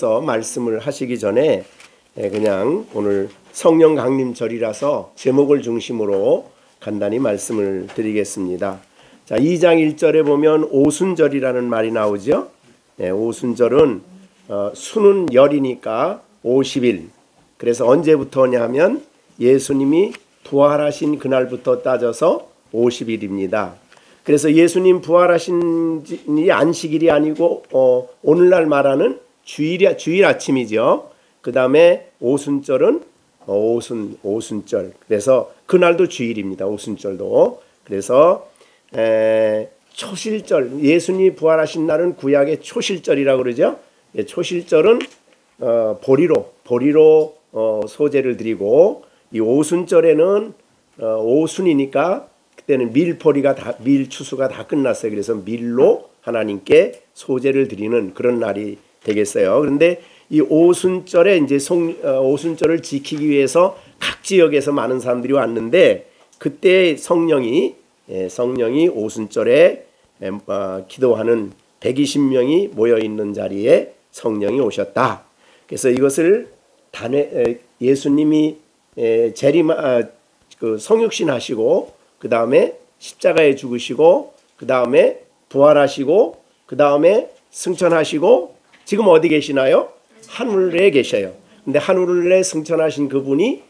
말씀을 하시기 전에 그냥 오늘 성령 강림절이라서 제목을 중심으로 간단히 말씀을 드리겠습니다. 자, 2장 1절에 보면 오순절이라는 말이 나오죠. 오순절은 수는 열이니까 50일. 그래서 언제부터냐 하면 예수님이 부활하신 그날부터 따져서 50일입니다. 그래서 예수님 부활하신 이 안식일이 아니고 오늘날 말하는 주일 아침이죠. 그 다음에 오순절은 오순절. 그래서 그날도 주일입니다. 오순절도. 그래서 초실절, 예수님이 부활하신 날은 구약의 초실절이라고 그러죠. 초실절은 보리로 소제를 드리고, 이 오순절에는 오순이니까 그때는 밀 추수가 다 끝났어요. 그래서 밀로 하나님께 소제를 드리는 그런 날이 되겠어요. 그런데 이 오순절에 이제 오순절을 지키기 위해서 각 지역에서 많은 사람들이 왔는데, 그때 성령이 오순절에 기도하는 120명이 모여 있는 자리에 성령이 오셨다. 그래서 이것을 예수님이 성육신 하시고, 그 다음에 십자가에 죽으시고, 그 다음에 부활하시고, 그 다음에 승천하시고, 지금 어디 계시나요? 하늘에 계셔요. 근데 하늘에 승천하신 그분이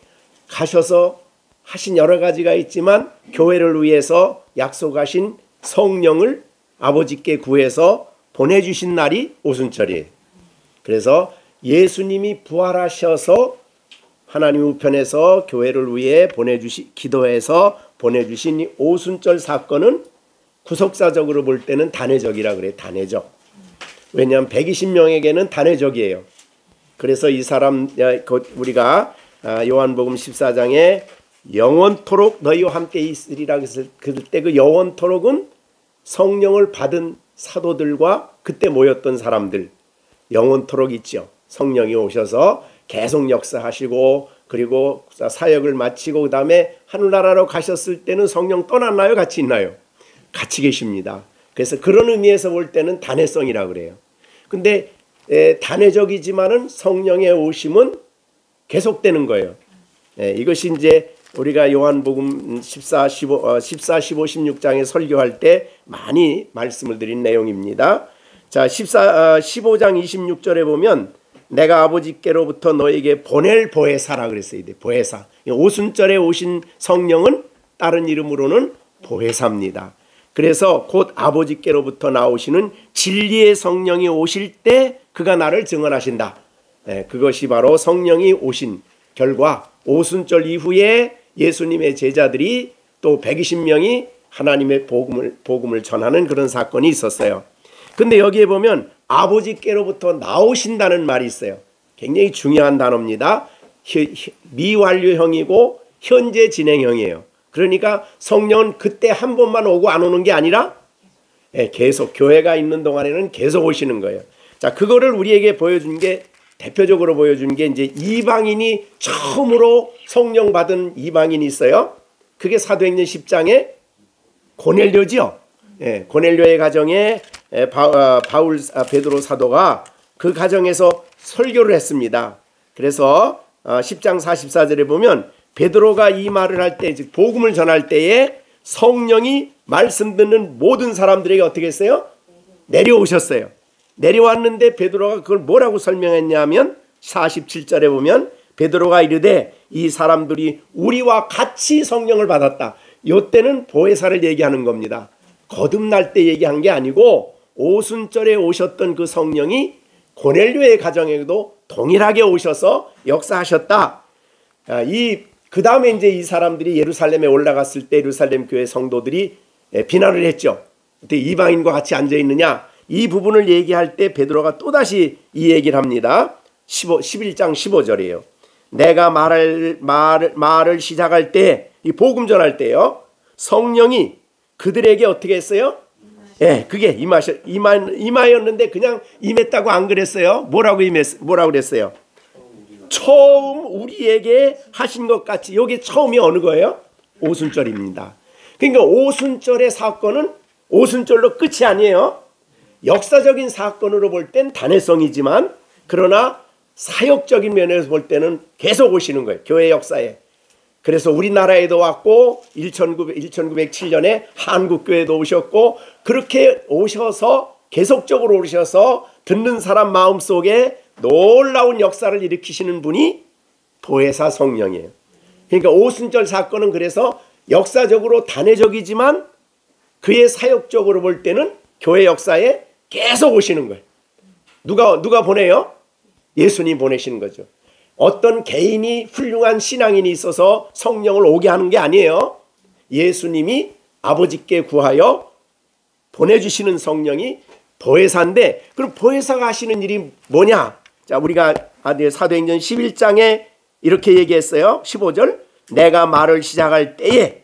가셔서 하신 여러 가지가 있지만, 교회를 위해서 약속하신 성령을 아버지께 구해서 보내주신 날이 오순절이에요. 그래서 예수님이 부활하셔서 하나님 우편에서 교회를 위해 기도해서 보내주신 이 오순절 사건은 구속사적으로 볼 때는 단회적이라 그래요. 단회적. 왜냐하면 120명에게는 단회적이에요. 그래서 이 사람, 우리가 요한복음 14장에 영원토록 너희와 함께 있으리라 그럴 때 그 영원토록은 성령을 받은 사도들과 그때 모였던 사람들, 영원토록 있죠. 성령이 오셔서 계속 역사하시고, 그리고 사역을 마치고 그 다음에 하늘나라로 가셨을 때는 성령 떠났나요? 같이 있나요? 같이 계십니다. 그래서 그런 의미에서 볼 때는 단회성이라고 그래요. 근데 단회적이지만은 성령의 오심은 계속되는 거예요. 이것이 이제 우리가 요한복음 14, 15, 16장에 설교할 때 많이 말씀을 드린 내용입니다. 자, 15장 26절에 보면 내가 아버지께로부터 너에게 보낼 보혜사라 그랬어요. 보혜사. 오순절에 오신 성령은 다른 이름으로는 보혜사입니다. 그래서 곧 아버지께로부터 나오시는 진리의 성령이 오실 때 그가 나를 증언하신다. 그것이 바로 성령이 오신 결과 오순절 이후에 예수님의 제자들이 또 120명이 하나님의 복음을 전하는 그런 사건이 있었어요. 근데 여기에 보면 아버지께로부터 나오신다는 말이 있어요. 굉장히 중요한 단어입니다. 미완료형이고 현재 진행형이에요. 그러니까 성령은 그때 한 번만 오고 안 오는 게 아니라 계속 교회가 있는 동안에는 계속 오시는 거예요. 자, 그거를 우리에게 보여준 게, 대표적으로 보여준 게 이제 이방인이 처음으로 성령 받은 이방인이 있어요. 그게 사도행전 10장에 고넬료죠. 고넬료의 가정에 베드로 사도가 그 가정에서 설교를 했습니다. 그래서 10장 44절에 보면 베드로가 이 말을 할 때, 즉 복음을 전할 때에 성령이 말씀 듣는 모든 사람들에게 어떻게 했어요? 내려오셨어요. 내려왔는데 베드로가 그걸 뭐라고 설명했냐면 47절에 보면 베드로가 이르되 이 사람들이 우리와 같이 성령을 받았다. 이때는 보혜사를 얘기하는 겁니다. 거듭날 때 얘기한 게 아니고 오순절에 오셨던 그 성령이 고넬료의 가정에도 동일하게 오셔서 역사하셨다. 그 다음에 이제 이 사람들이 예루살렘에 올라갔을 때 예루살렘 교회 성도들이 비난을 했죠. 어떻게 이방인과 같이 앉아 있느냐? 이 부분을 얘기할 때 베드로가 또다시 이 얘기를 합니다. 11장 15절이에요. 내가 말을 시작할 때, 이 복음 전할 때요, 성령이 그들에게 어떻게 했어요? 그게 임하였는데 그냥 임했다고 안 그랬어요. 뭐라고 그랬어요? 처음 우리에게 하신 것 같이. 여기 처음이 어느 거예요? 오순절입니다. 그러니까 오순절의 사건은 오순절로 끝이 아니에요. 역사적인 사건으로 볼 땐 단회성이지만 그러나 사역적인 면에서 볼 때는 계속 오시는 거예요. 교회 역사에. 그래서 우리나라에도 왔고 1907년에 한국교회도 오셨고 그렇게 오셔서 계속적으로 오셔서 듣는 사람 마음속에 놀라운 역사를 일으키시는 분이 보혜사 성령이에요. 그러니까 오순절 사건은 그래서 역사적으로 단회적이지만 그의 사역적으로 볼 때는 교회 역사에 계속 오시는 거예요. 누가 보내요? 예수님 보내시는 거죠. 어떤 개인이 훌륭한 신앙인이 있어서 성령을 오게 하는 게 아니에요. 예수님이 아버지께 구하여 보내주시는 성령이 보혜사인데, 그럼 보혜사가 하시는 일이 뭐냐? 자, 우리가 사도행전 11장에 이렇게 얘기했어요. 15절, 내가 말을 시작할 때에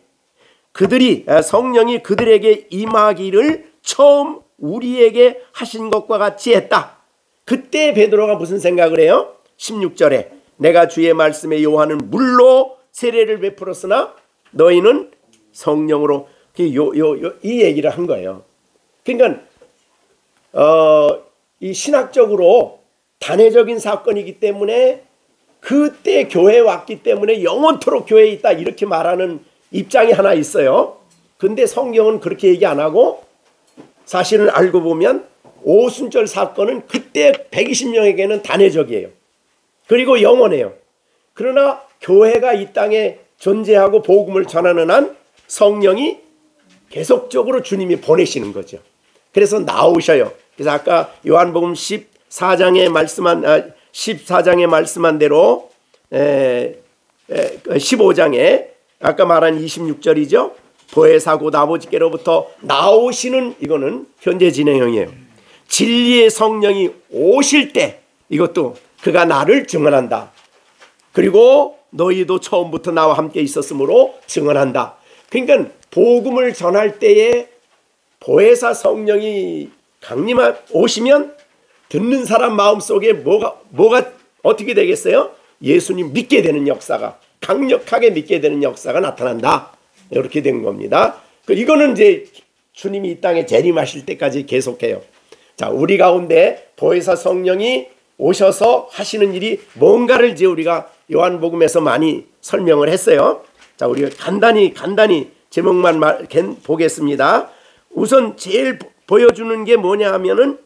그들이 성령이 그들에게 임하기를 처음 우리에게 하신 것과 같이 했다. 그때 베드로가 무슨 생각을 해요? 16절에 내가 주의 말씀에 요한은 물로 세례를 베풀었으나 너희는 성령으로, 이 얘기를 한 거예요. 그러니까 이 신학적으로 단회적인 사건이기 때문에 그때 교회에 왔기 때문에 영원토록 교회에 있다 이렇게 말하는 입장이 하나 있어요. 근데 성경은 그렇게 얘기 안 하고 사실은 알고 보면 오순절 사건은 그때 120명에게는 단회적이에요. 그리고 영원해요. 그러나 교회가 이 땅에 존재하고 복음을 전하는 한 성령이 계속적으로 주님이 보내시는 거죠. 그래서 나오셔요. 그래서 아까 요한복음 14장에 말씀한 대로 15장에 아까 말한 26절이죠. 보혜사 곧 아버지께로부터 나오시는, 이거는 현재 진행형이에요. 진리의 성령이 오실 때 이것도 그가 나를 증언한다. 그리고 너희도 처음부터 나와 함께 있었으므로 증언한다. 그러니까 복음을 전할 때에 보혜사 성령이 오시면 듣는 사람 마음속에 뭐가 어떻게 되겠어요? 예수님 믿게 되는 역사가, 강력하게 믿게 되는 역사가 나타난다. 이렇게 된 겁니다. 이거는 이제 주님이 이 땅에 재림하실 때까지 계속해요. 자, 우리 가운데 보혜사 성령이 오셔서 하시는 일이 뭔가를 이제 우리가 요한복음에서 많이 설명을 했어요. 자, 우리가 간단히 제목만 보겠습니다. 우선 제일 보여주는 게 뭐냐 하면은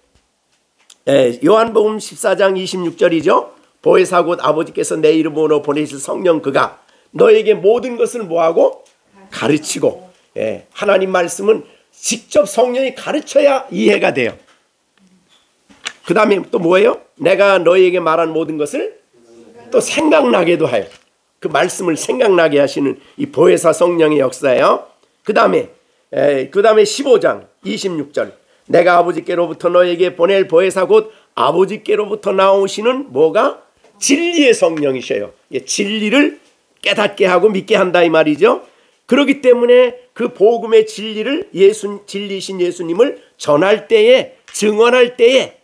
요한복음 14장 26절이죠. 보혜사 곧 아버지께서 내 이름으로 보내실 성령 그가 너에게 모든 것을 뭐하고 가르치고, 하나님 말씀은 직접 성령이 가르쳐야 이해가 돼요. 그 다음에 또 뭐예요? 내가 너에게 말한 모든 것을 또 생각나게도 하여, 그 말씀을 생각나게 하시는 이 보혜사 성령의 역사예요. 그 다음에 15장 26절, 내가 아버지께로부터 너에게 보낼 보혜사 곧 아버지께로부터 나오시는 뭐가? 진리의 성령이셔요. 진리를 깨닫게 하고 믿게 한다 이 말이죠. 그렇기 때문에 그 복음의 진리를 진리신 예수님을 전할 때에, 증언할 때에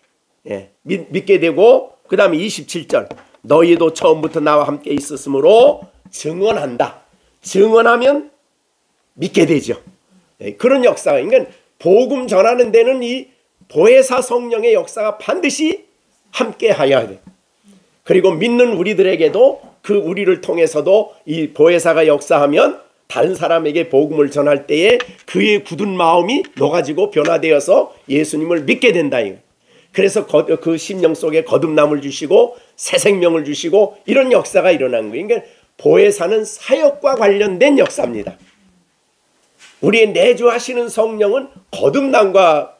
믿게 되고, 그 다음에 27절, 너희도 처음부터 나와 함께 있었으므로 증언한다. 증언하면 믿게 되죠. 그런 역사가, 그러니까 복음 전하는 데는 이 보혜사 성령의 역사가 반드시 함께 하여야 돼. 그리고 믿는 우리들에게도 그 우리를 통해서도 이 보혜사가 역사하면 다른 사람에게 복음을 전할 때에 그의 굳은 마음이 녹아지고 변화되어서 예수님을 믿게 된다. 그래서 그 심령 속에 거듭남을 주시고 새 생명을 주시고 이런 역사가 일어난 거예요. 그러니까 보혜사는 사역과 관련된 역사입니다. 우리의 내주하시는 성령은 거듭남과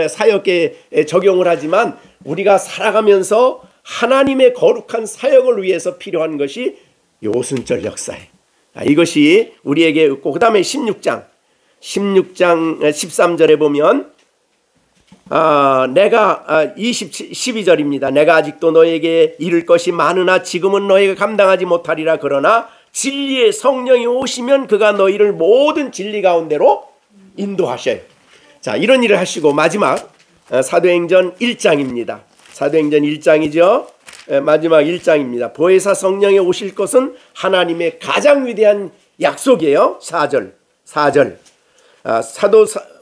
사역에 적용을 하지만 우리가 살아가면서 하나님의 거룩한 사역을 위해서 필요한 것이 오순절 역사예요. 이것이 우리에게 있고, 그 다음에 16장 13절에 보면 내가 12절입니다. 내가 아직도 너에게 이를 것이 많으나 지금은 너희가 감당하지 못하리라. 그러나 진리의 성령이 오시면 그가 너희를 모든 진리 가운데로 인도하셔요. 자, 이런 일을 하시고 마지막 사도행전 1장입니다. 사도행전 1장이죠. 마지막 1장입니다. 보혜사 성령이 오실 것은 하나님의 가장 위대한 약속이에요. 4절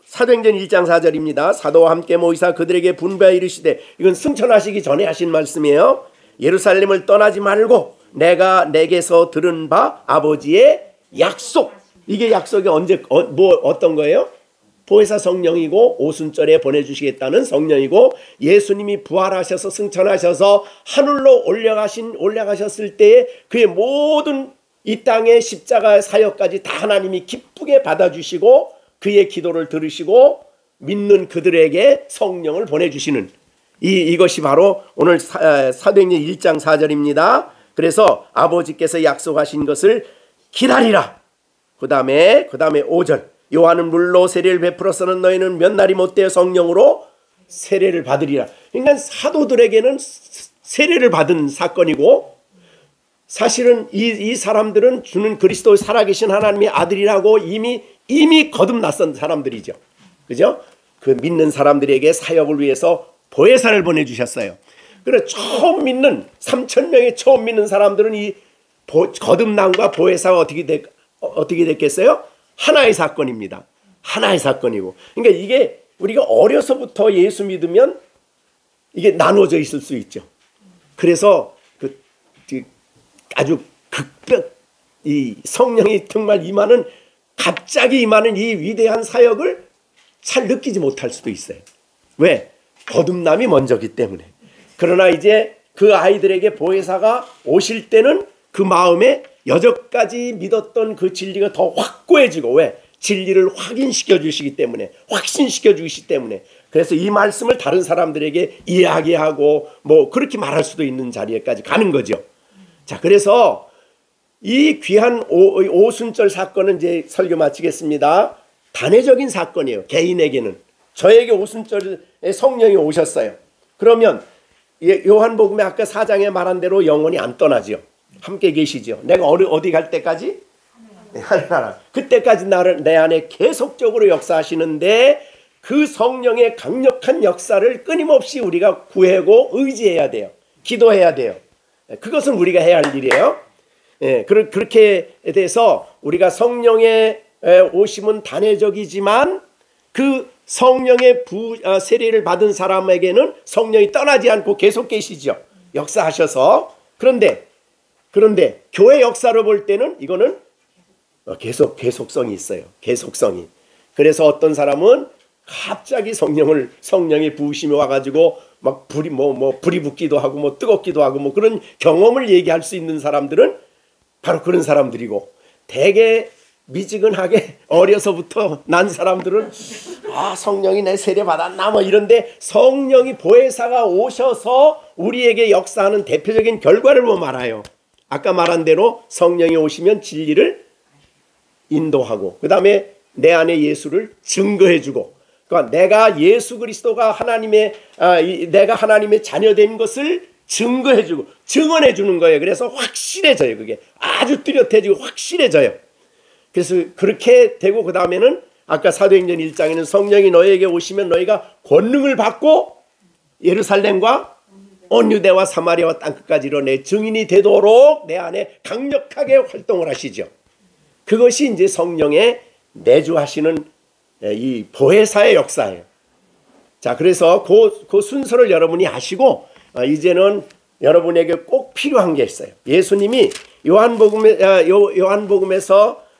사도행전 1장 4절입니다. 사도와 함께 모이사 그들에게 분부하여 이르시되, 이건 승천하시기 전에 하신 말씀이에요. 예루살렘을 떠나지 말고 내가 내게서 들은 바 아버지의 약속. 이게 약속이 언제 어떤 거예요? 보혜사 성령이고 오순절에 보내주시겠다는 성령이고, 예수님이 부활하셔서 승천하셔서 하늘로 올라가셨을 때에 그의 모든 이 땅의 십자가 사역까지 다 하나님이 기쁘게 받아주시고 그의 기도를 들으시고 믿는 그들에게 성령을 보내주시는 이것이 바로 오늘 사도행전 1장 4절입니다. 그래서 아버지께서 약속하신 것을 기다리라. 그 다음에 5절, 요한은 물로 세례를 베풀어서는 너희는 몇 날이 못되어 성령으로 세례를 받으리라. 그러니까 사도들에게는 세례를 받은 사건이고, 사실은 이 사람들은 주는 그리스도 살아계신 하나님의 아들이라고 이미 거듭났던 사람들이죠. 그죠? 그 믿는 사람들에게 사역을 위해서 보혜사를 보내주셨어요. 그래서 처음 믿는 3,000명의 처음 믿는 사람들은 이 거듭남과 보혜사가 어떻게 됐겠어요? 하나의 사건입니다. 하나의 사건이고. 그러니까 이게 우리가 어려서부터 예수 믿으면 이게 나눠져 있을 수 있죠. 그래서 아주 이 성령이 정말 갑자기 임하는 이 위대한 사역을 잘 느끼지 못할 수도 있어요. 왜? 거듭남이 먼저기 때문에. 그러나 이제 그 아이들에게 보혜사가 오실 때는 그 마음에 여태까지 믿었던 그 진리가 더 확고해지고, 왜? 진리를 확인시켜 주시기 때문에, 확신시켜 주시기 때문에. 그래서 이 말씀을 다른 사람들에게 이야기하고 그렇게 말할 수도 있는 자리에까지 가는 거죠. 자, 그래서 이 귀한 오순절 사건은 이제 설교 마치겠습니다. 단회적인 사건이에요. 개인에게는. 저에게 오순절에 성령이 오셨어요. 그러면 요한복음에 아까 4장에 말한 대로 영원히 안 떠나죠. 함께 계시죠. 내가 어디 갈 때까지? 하늘나라. 그때까지 내 안에 계속적으로 역사하시는데, 그 성령의 강력한 역사를 끊임없이 우리가 구하고 의지해야 돼요. 기도해야 돼요. 그것은 우리가 해야 할 일이에요. 그렇게 돼서 우리가 성령의 오심은 단회적이지만 그 성령의 세례를 받은 사람에게는 성령이 떠나지 않고 계속 계시죠. 역사하셔서. 그런데 교회 역사를 볼 때는 이거는 계속성이 있어요. 계속성이. 그래서 어떤 사람은 갑자기 성령이 부으심이 와가지고 막 불이 붙기도 하고 뜨겁기도 하고 그런 경험을 얘기할 수 있는 사람들은 바로 그런 사람들이고, 대개 미지근하게 어려서부터 난 사람들은 성령이 내 세례 받았나 이런데, 성령이 보혜사가 오셔서 우리에게 역사하는 대표적인 결과를 알아요. 아까 말한 대로 성령이 오시면 진리를 인도하고, 그 다음에 내 안에 예수를 증거해주고, 그러니까 내가 예수 그리스도가 내가 하나님의 자녀된 것을 증거해주고 증언해주는 거예요. 그래서 확실해져요. 그게 아주 뚜렷해지고 확실해져요. 그래서 그렇게 되고, 그 다음에는 아까 사도행전 1장에는 성령이 너희에게 오시면 너희가 권능을 받고 예루살렘과 온 유대와 사마리아와 땅끝까지로 내 증인이 되도록 내 안에 강력하게 활동을 하시죠. 그것이 이제 성령의 내주하시는 이 보혜사의 역사예요. 자, 그래서 그 순서를 여러분이 아시고, 이제는 여러분에게 꼭 필요한 게 있어요. 예수님이 요한복음에서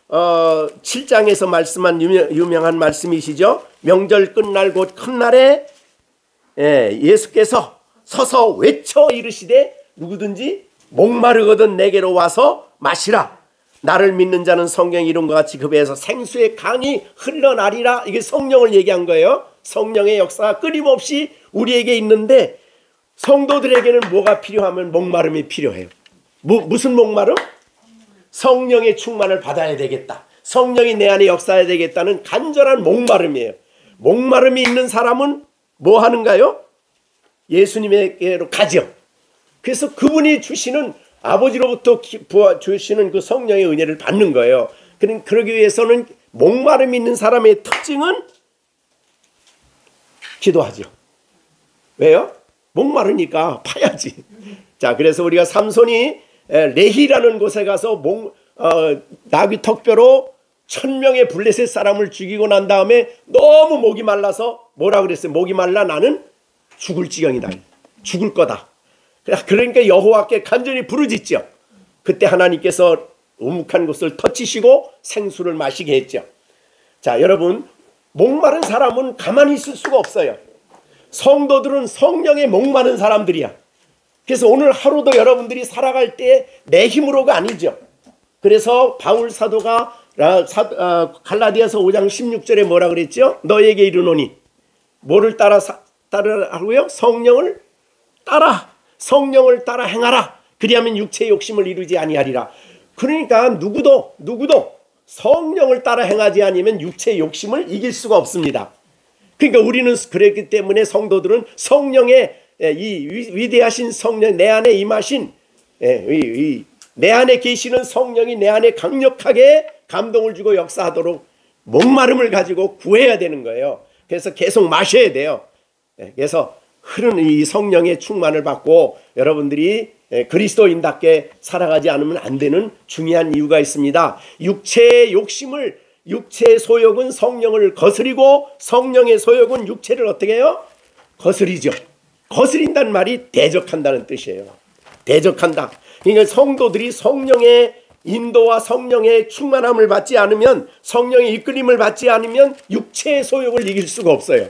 7장에서 말씀한 유명한 말씀이시죠. 명절 끝날 곧 큰 날에 예수께서 서서 외쳐 이르시되, 누구든지 목마르거든 내게로 와서 마시라. 나를 믿는 자는 성경 이름과 같이 그 배에서 생수의 강이 흘러나리라. 이게 성령을 얘기한 거예요. 성령의 역사가 끊임없이 우리에게 있는데, 성도들에게는 뭐가 필요하면 목마름이 필요해요. 무슨 목마름? 성령의 충만을 받아야 되겠다. 성령이 내 안에 역사해야 되겠다는 간절한 목마름이에요. 목마름이 있는 사람은 뭐 하는가요? 예수님에게로 가죠. 그래서 그분이 주시는, 아버지로부터 주시는 그 성령의 은혜를 받는 거예요. 그러기 위해서는 목마름이 있는 사람의 특징은 기도하죠. 왜요? 목마르니까 파야지. 자, 그래서 우리가 삼손이 레히라는 곳에 가서 나귀 턱뼈로 1000명의 블레셋 사람을 죽이고 난 다음에 너무 목이 말라서 뭐라 그랬어요? 목이 말라 나는 죽을 지경이다. 죽을 거다. 그러니까 여호와께 간절히 부르짖죠. 그때 하나님께서 우묵한 곳을 터치시고 생수를 마시게 했죠. 자, 여러분, 목마른 사람은 가만히 있을 수가 없어요. 성도들은 성령에 목마른 사람들이야. 그래서 오늘 하루도 여러분들이 살아갈 때 내 힘으로가 아니죠. 그래서 바울 사도가 갈라디아서 5장 16절에 뭐라 그랬죠? 너에게 이르노니 뭐를 따르라고요? 성령을 따라 행하라. 그리하면 육체의 욕심을 이루지 아니하리라. 그러니까 누구도 성령을 따라 행하지 않으면 육체의 욕심을 이길 수가 없습니다. 그러니까 우리는 그랬기 때문에 성도들은 성령의 이 위대하신 성령, 내 안에 임하신 내 안에 계시는 성령이 내 안에 강력하게 감동을 주고 역사하도록 목마름을 가지고 구해야 되는 거예요. 그래서 계속 마셔야 돼요. 그래서 흐르는 이 성령의 충만을 받고 여러분들이 그리스도인답게 살아가지 않으면 안 되는 중요한 이유가 있습니다. 육체의 소욕은 성령을 거스리고 성령의 소욕은 육체를 어떻게 해요? 거스리죠. 거스린다는 말이 대적한다는 뜻이에요. 대적한다. 그러니까 성도들이 성령의 인도와 성령의 충만함을 받지 않으면, 성령의 이끌림을 받지 않으면 육체의 소욕을 이길 수가 없어요.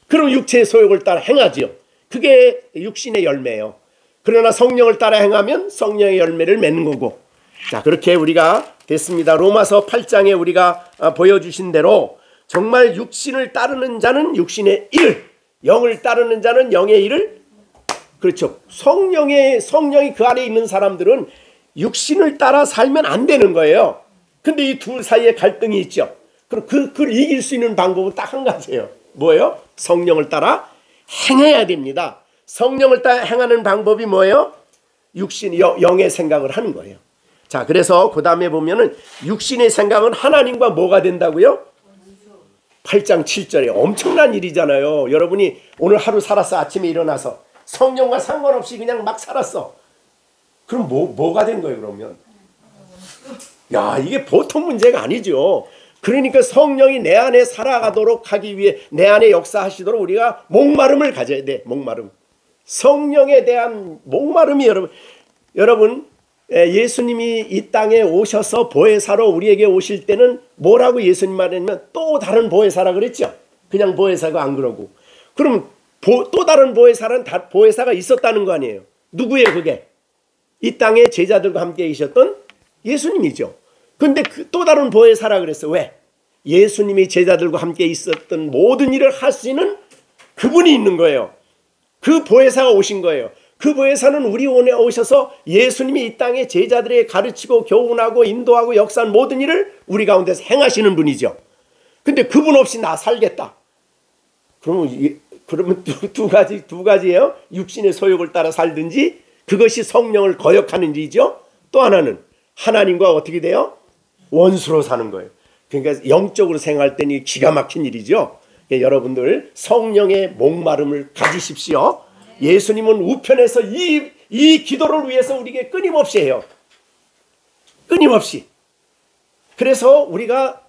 그럼 육체의 소욕을 따라 행하지요. 그게 육신의 열매예요. 그러나 성령을 따라 행하면 성령의 열매를 맺는 거고. 자, 그렇게 우리가 됐습니다. 로마서 8장에 우리가 보여주신 대로 정말 육신을 따르는 자는 육신의 일, 영을 따르는 자는 영의 일을, 그렇죠. 성령이 그 안에 있는 사람들은 육신을 따라 살면 안 되는 거예요. 근데 이 둘 사이에 갈등이 있죠. 그럼 그걸 이길 수 있는 방법은 딱 한 가지예요. 뭐예요? 성령을 따라 행해야 됩니다. 성령을 따라 행하는 방법이 뭐예요? 영의 생각을 하는 거예요. 자, 그래서 그 다음에 보면은 육신의 생각은 하나님과 뭐가 된다고요? 8장 7절에 엄청난 일이잖아요. 여러분이 오늘 하루 살았어. 아침에 일어나서 성령과 상관없이 그냥 막 살았어. 그럼 뭐가 된 거예요, 그러면? 야, 이게 보통 문제가 아니죠. 그러니까 성령이 내 안에 살아가도록 하기 위해, 내 안에 역사하시도록 우리가 목마름을 가져야 돼. 목마름. 성령에 대한 목마름이 여러분 예수님이 이 땅에 오셔서 보혜사로 우리에게 오실 때는 뭐라고 예수님 말했냐면 또 다른 보혜사라 그랬죠. 그냥 보혜사가 안 그러고. 그럼 또 다른 보혜사가 있었다는 거 아니에요. 누구예요 그게? 이 땅에 제자들과 함께 계셨던 예수님이죠. 근데 또 다른 보혜사라 그랬어요. 왜? 예수님이 제자들과 함께 있었던 모든 일을 하시는 그분이 있는 거예요. 그 보혜사가 오신 거예요. 그 보혜사는 우리 원에 오셔서 예수님이 이 땅에 제자들에게 가르치고 교훈하고 인도하고 역사한 모든 일을 우리 가운데서 행하시는 분이죠. 근데 그분 없이 나 살겠다. 그러면 두 가지예요. 육신의 소욕을 따라 살든지 그것이 성령을 거역하는 일이죠. 또 하나는 하나님과 어떻게 돼요? 원수로 사는 거예요. 그러니까 영적으로 생각할 때는 기가 막힌 일이죠. 여러분들 성령의 목마름을 가지십시오. 예수님은 우편에서 이 기도를 위해서 우리에게 끊임없이 해요. 끊임없이. 그래서 우리가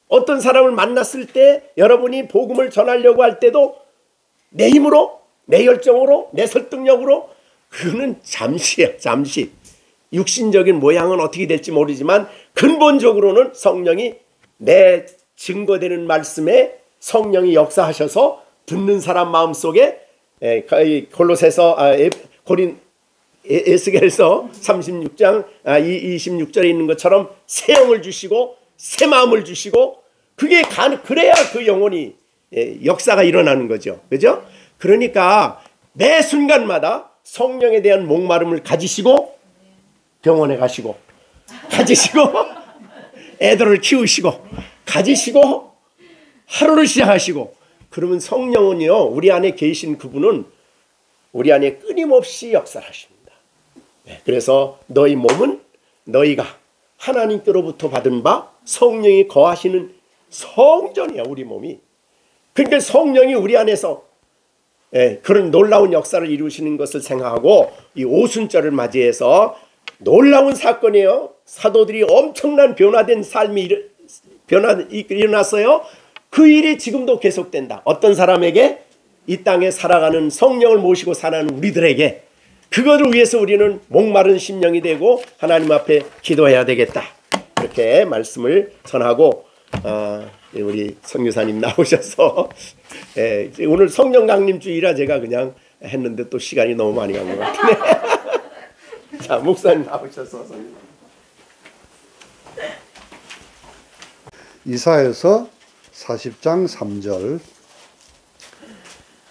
어떤 사람을 만났을 때 여러분이 복음을 전하려고 할 때도 내 힘으로, 내 열정으로, 내 설득력으로, 그거는 잠시야, 잠시. 육신적인 모양은 어떻게 될지 모르지만 근본적으로는 성령이 내 증거되는 말씀에 성령이 역사하셔서 듣는 사람 마음속에 골로새서 에스겔서 36장 26절에 있는 것처럼 새 영을 주시고 새 마음을 주시고 그래야 그 영혼이 역사가 일어나는 거죠. 그죠? 그러니까 매 순간마다 성령에 대한 목마름을 가지시고 병원에 가지시고 애들을 키우시고 가지시고 하루를 시작하시고, 그러면 성령은요 우리 안에 계신 그분은 우리 안에 끊임없이 역사를 하십니다. 그래서 너희 몸은 너희가 하나님께로부터 받은 바 성령이 거하시는 성전이야. 우리 몸이. 그러니까 성령이 우리 안에서 그런 놀라운 역사를 이루시는 것을 생각하고 이 오순절을 맞이해서 놀라운 사건이에요. 사도들이 엄청난 변화된 삶이 일어났어요. 그 일이 지금도 계속된다. 어떤 사람에게? 이 땅에 살아가는 성령을 모시고 살아가는 우리들에게. 그것을 위해서 우리는 목마른 심령이 되고 하나님 앞에 기도해야 되겠다. 이렇게 말씀을 전하고 우리 선교사님 나오셔서 오늘 성령 강림 주일이라 제가 그냥 했는데 또 시간이 너무 많이 간 것 같네. 자, 목사님 나오셔서 이사야서 40장 3절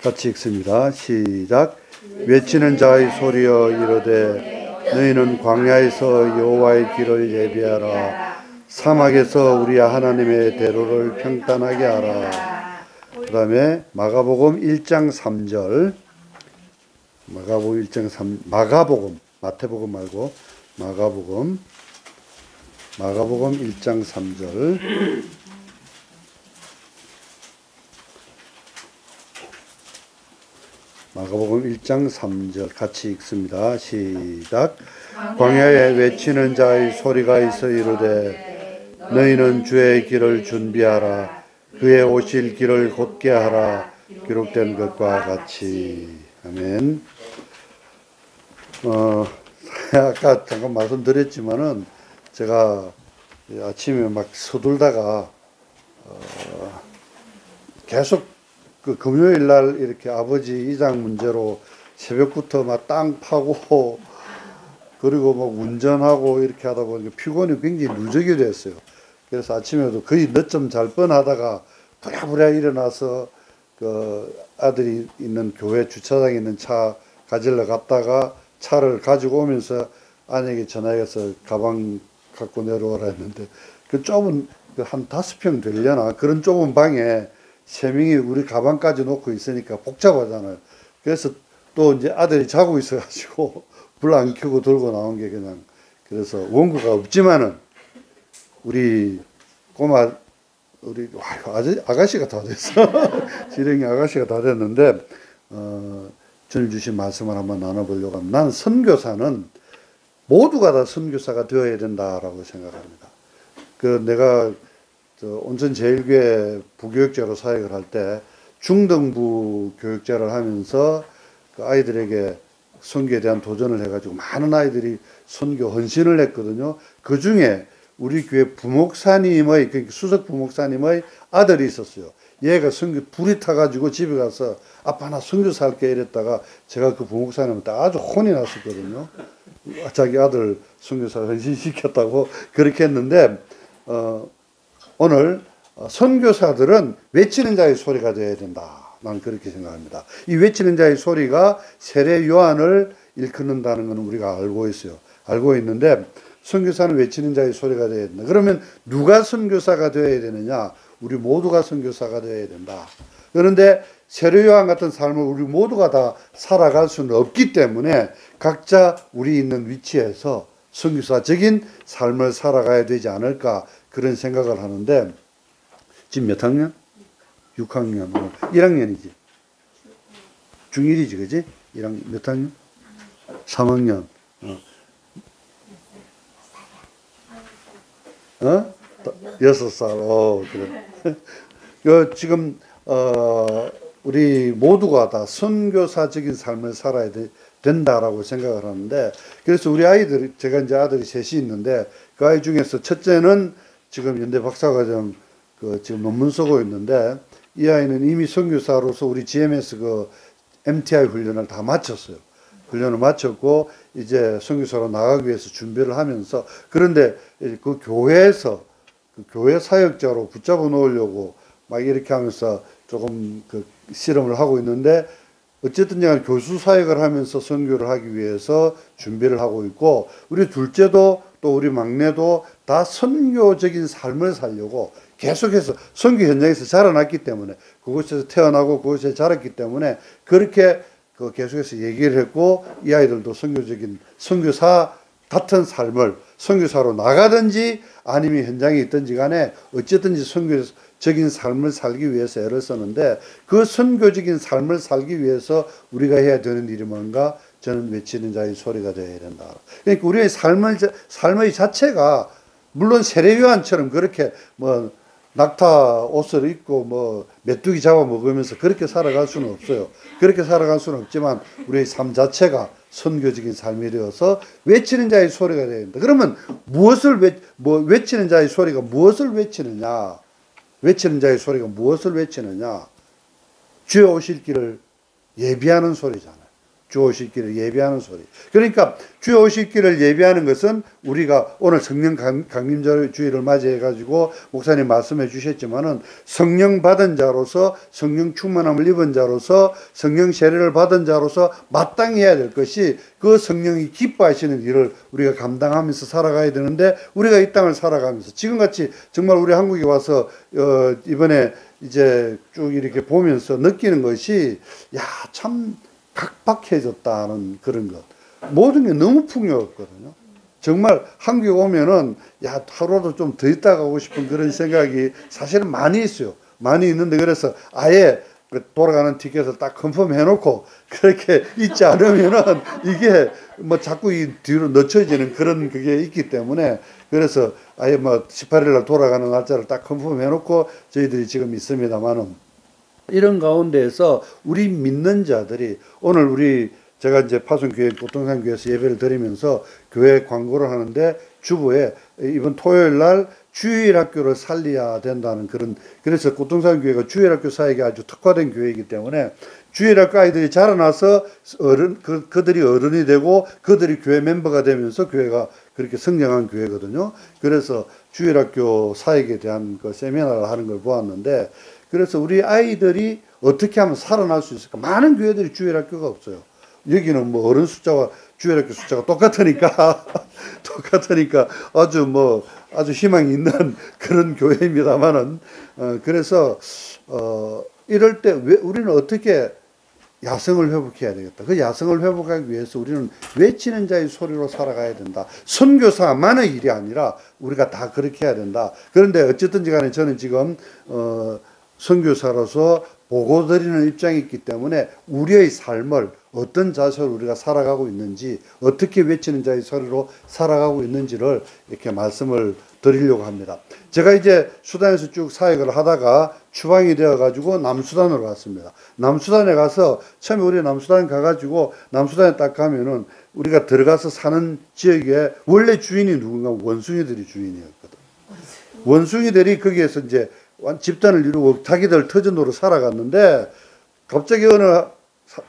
같이 읽습니다. 시작. 외치는 자의 소리여 이르되 너희는 광야에서 여호와의 길을 예비하라. 사막에서 우리 하나님의 대로를 평탄하게 하라. 그 다음에 마가복음 1장 3절. 마가복음 1장 3, 마가복음, 마태복음 말고 마가복음 1장 3절. 마가복음 1장 3절 같이 읽습니다. 시작. 광야에 외치는 자의 소리가 있어 이르되 너희는 주의 길을 준비하라. 그의 오실 길을 곧게 하라. 기록된 것과 같이. 아멘. 아까 잠깐 말씀드렸지만은 제가 아침에 막 서둘다가 계속 그 금요일 날 이렇게 아버지 이장 문제로 새벽부터 막 땅 파고 그리고 막 운전하고 이렇게 하다 보니까 피곤이 굉장히 누적이 됐어요. 그래서 아침에도 거의 늦잠 잘 뻔하다가 부랴부랴 일어나서 그 아들이 있는 교회 주차장에 있는 차 가지러 갔다가 차를 가지고 오면서 아내에게 전화해서 가방 갖고 내려오라 했는데 그 좁은 한 5평 되려나 그런 좁은 방에 3명이 우리 가방까지 놓고 있으니까 복잡하잖아요. 그래서 또 이제 아들이 자고 있어가지고 불 안 켜고 들고 나온 게 그냥 그래서 원고가 없지만은 우리 꼬마 우리 아가씨가 다 됐어. 지령이 아가씨가 다 됐는데 주님 주신 말씀을 한번 나눠보려고 합니다. 나는 선교사는 모두가 다 선교사가 되어야 된다라고 생각합니다. 그 내가 온천 제일교회 부교육자로 사역을 할 때 중등부 교육자를 하면서 그 아이들에게 선교에 대한 도전을 해가지고 많은 아이들이 선교 헌신을 했거든요. 그 중에 우리 교회 부목사님의 그러니까 수석 부목사님의 아들이 있었어요. 얘가 선교 불이 타가지고 집에 가서 아빠 나 선교사 할게 이랬다가 제가 그 부목사님한테 아주 혼이 났었거든요. 자기 아들 선교사 헌신시켰다고 그렇게 했는데 오늘 선교사들은 외치는 자의 소리가 되어야 된다. 나는 그렇게 생각합니다. 이 외치는 자의 소리가 세례 요한을 일컫는다는 것은 우리가 알고 있어요. 알고 있는데 선교사는 외치는 자의 소리가 되어야 된다. 그러면 누가 선교사가 되어야 되느냐? 우리 모두가 선교사가 되어야 된다. 그런데 세례 요한 같은 삶을 우리 모두가 다 살아갈 수는 없기 때문에 각자 우리 있는 위치에서 선교사적인 삶을 살아가야 되지 않을까 그런 생각을 하는데 지금 몇 학년? 6학년. 1학년이지. 중1이지, 그지? 1학년. 몇 학년? 3학년. 6살. 그래. 지금, 우리 모두가 다 선교사적인 삶을 살아야 된다라고 생각을 하는데, 그래서 우리 아이들, 제가 이제 아들이 셋이 있는데, 그 아이 중에서 첫째는 지금 연대 박사과정 지금 논문 쓰고 있는데, 이 아이는 이미 선교사로서 우리 GMS MTI 훈련을 다 마쳤어요. 훈련을 마쳤고, 이제 선교사로 나가기 위해서 준비를 하면서, 그런데 그 교회에서, 그 교회 사역자로 붙잡아 놓으려고 막 이렇게 하면서 조금 실험을 하고 있는데, 어쨌든 간에 교수 사역을 하면서 선교를 하기 위해서 준비를 하고 있고, 우리 둘째도 또 우리 막내도 다 선교적인 삶을 살려고 계속해서 선교 현장에서 자라났기 때문에 그곳에서 태어나고 그곳에서 자랐기 때문에 그렇게 계속해서 얘기를 했고 이 아이들도 선교적인 선교사 같은 삶을 선교사로 나가든지 아니면 현장에 있든지 간에 어쨌든지 선교적인 삶을 살기 위해서 애를 썼는데 그 선교적인 삶을 살기 위해서 우리가 해야 되는 일이 뭔가 저는 외치는 자의 소리가 되어야 된다. 그러니까 우리의 삶의 자체가 물론 세례요한처럼 그렇게 낙타 옷을 입고 뭐 메뚜기 잡아 먹으면서 그렇게 살아갈 수는 없어요. 그렇게 살아갈 수는 없지만 우리의 삶 자체가 선교적인 삶이 되어서 외치는 자의 소리가 되어야 된다. 그러면 외치는 자의 소리가 무엇을 외치느냐? 외치는 자의 소리가 무엇을 외치느냐? 주의 오실 길을 예비하는 소리잖아요. 주 오실 길을 예비하는 소리. 그러니까 주 오실 길을 예비하는 것은 우리가 오늘 성령 강림주의를 맞이해가지고 목사님 말씀해 주셨지만은 성령 받은 자로서 성령 충만함을 입은 자로서 성령 세례를 받은 자로서 마땅히 해야 될 것이 그 성령이 기뻐하시는 일을 우리가 감당하면서 살아가야 되는데 우리가 이 땅을 살아가면서 지금같이 정말 우리 한국에 와서 이번에 이제 쭉 이렇게 보면서 느끼는 것이 참 각박해졌다는 그런 것. 모든 게 너무 풍요했거든요. 정말 한국에 오면은 하루라도 좀 더 있다 가고 싶은 그런 생각이 사실은 많이 있어요. 많이 있는데 그래서 아예 돌아가는 티켓을 딱 컨펌 해놓고 그렇게 있지 않으면은 이게 뭐 자꾸 이 뒤로 늦춰지는 그런 그게 있기 때문에 그래서 아예 뭐 18일 날 돌아가는 날짜를 딱 컨펌 해놓고 저희들이 지금 있습니다만은 이런 가운데에서 우리 믿는 자들이 오늘 제가 이제 파송교회 고통산교회에서 예배를 드리면서 교회 광고를 하는데 주보에 이번 토요일 날 주일학교를 살려야 된다는 그래서 고통산교회가 주일학교 사역에 아주 특화된 교회이기 때문에 주일학교 아이들이 자라나서 그들이 어른이 되고 그들이 교회 멤버가 되면서 교회가 그렇게 성장한 교회거든요. 그래서 주일학교 사역에 대한 그 세미나를 하는 걸 보았는데 그래서 우리 아이들이 어떻게 하면 살아날 수 있을까? 많은 교회들이 주일학교가 없어요. 여기는 뭐 어른 숫자와 주일학교 숫자가 똑같으니까 아주 희망이 있는 그런 교회입니다만은 그래서 이럴 때 우리는 어떻게 야성을 회복해야 되겠다. 그 야성을 회복하기 위해서 우리는 외치는 자의 소리로 살아가야 된다. 선교사만의 일이 아니라 우리가 다 그렇게 해야 된다. 그런데 어쨌든지 간에 저는 지금 선교사로서 보고 드리는 입장이 있기 때문에 우리의 삶을 어떤 자세로 우리가 살아가고 있는지 어떻게 외치는 자의 소리로 살아가고 있는지를 이렇게 말씀을 드리려고 합니다. 제가 이제 수단에서 쭉 사역을 하다가 추방이 되어 가지고 남수단으로 갔습니다. 남수단에 가서 처음에 우리 남수단 가가지고 남수단에 딱 가면은 우리가 들어가서 사는 지역에 원래 주인이 누군가 원숭이들이 주인이었거든. 원숭이들이 거기에서 이제 집단을 이루고 자기들 터전으로 살아갔는데 갑자기 어느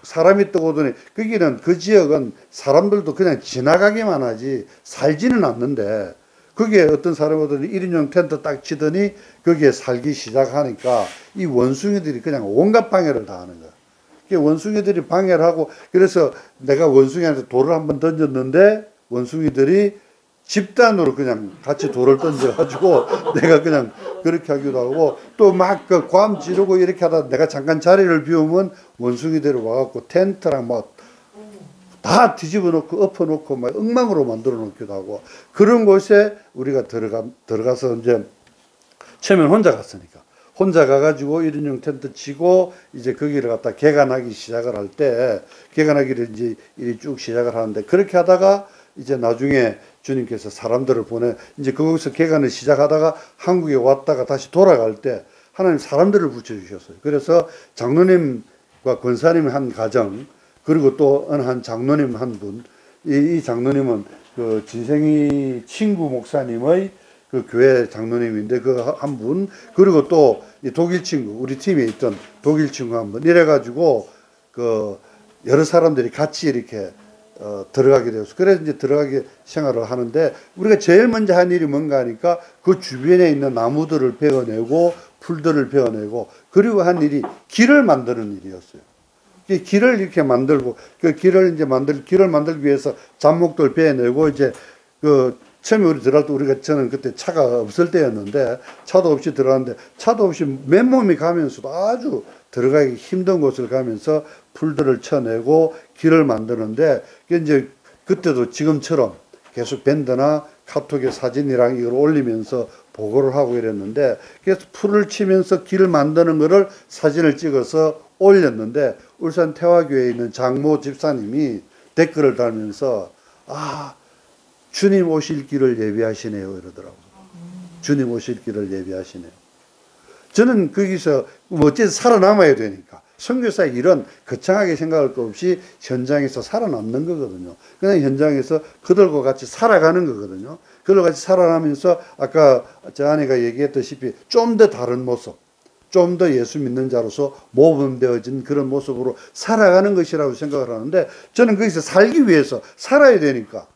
사람이 떠오더니 거기는 그 지역은 사람들도 그냥 지나가기만 하지 살지는 않는데 거기에 어떤 사람이 오더니 1인용 텐트 딱 치더니 거기에 살기 시작하니까 이 원숭이들이 그냥 온갖 방해를 다 하는 거야. 원숭이들이 방해를 하고 그래서 내가 원숭이한테 돌을 한번 던졌는데 원숭이들이 집단으로 그냥 같이 돌을 던져가지고 내가 그냥 그렇게 하기도 하고 또 막 그 괌 지르고 이렇게 하다 내가 잠깐 자리를 비우면 원숭이들이 와갖고 텐트랑 막 다 뒤집어 놓고 엎어 놓고 막 엉망으로 만들어 놓기도 하고 그런 곳에 우리가 들어가서 이제 처음엔 혼자 갔으니까 혼자 가가지고 1인용 텐트 치고 이제 거기를 갖다 개간하기 시작을 할 때 개간하기를 이제 이리 쭉 시작을 하는데 그렇게 하다가 이제 나중에 주님께서 사람들을 보내 이제 거기서 개간을 시작하다가 한국에 왔다가 다시 돌아갈 때 하나님 사람들을 붙여주셨어요. 그래서 장로님과 권사님 한 가정 그리고 또 어느 한 장로님 한 분, 이 장로님은 그 진생이 친구 목사님의 그 교회 장로님인데 그 한 분, 그리고 또 이 독일 친구, 우리 팀에 있던 독일 친구 한 분, 이래가지고 그 여러 사람들이 같이 이렇게 들어가게 되었어. 그래서 이제 들어가게 생활을 하는데 우리가 제일 먼저 한 일이 뭔가 하니까 그 주변에 있는 나무들을 베어내고 풀들을 베어내고 그리고 한 일이 길을 만드는 일이었어요. 길을 이렇게 만들고 그 길을 만들기 위해서 잡목들 베어내고 이제 그 처음에 우리 들어갈 때 저는 그때 차가 없을 때였는데 차도 없이 들어갔는데 차도 없이 맨몸이 가면서도 아주 들어가기 힘든 곳을 가면서 풀들을 쳐내고 길을 만드는데 이제 그때도 지금처럼 계속 밴드나 카톡에 사진이랑 이걸 올리면서 보고를 하고 이랬는데 그래서 풀을 치면서 길을 만드는 거를 사진을 찍어서 올렸는데 울산 태화교회에 있는 장모 집사님이 댓글을 달면서 주님 오실 길을 예비하시네요 이러더라고요. 주님 오실 길을 예비하시네요. 저는 거기서 뭐 어쨌든 살아남아야 되니까. 선교사의 일은 거창하게 생각할 것 없이 현장에서 살아남는 거거든요. 그냥 현장에서 그들과 같이 살아가는 거거든요. 그들과 같이 살아가면서 아까 저 아내가 얘기했다시피 좀 더 다른 모습, 좀 더 예수 믿는 자로서 모범되어진 그런 모습으로 살아가는 것이라고 생각을 하는데, 저는 거기서 살기 위해서 살아야 되니까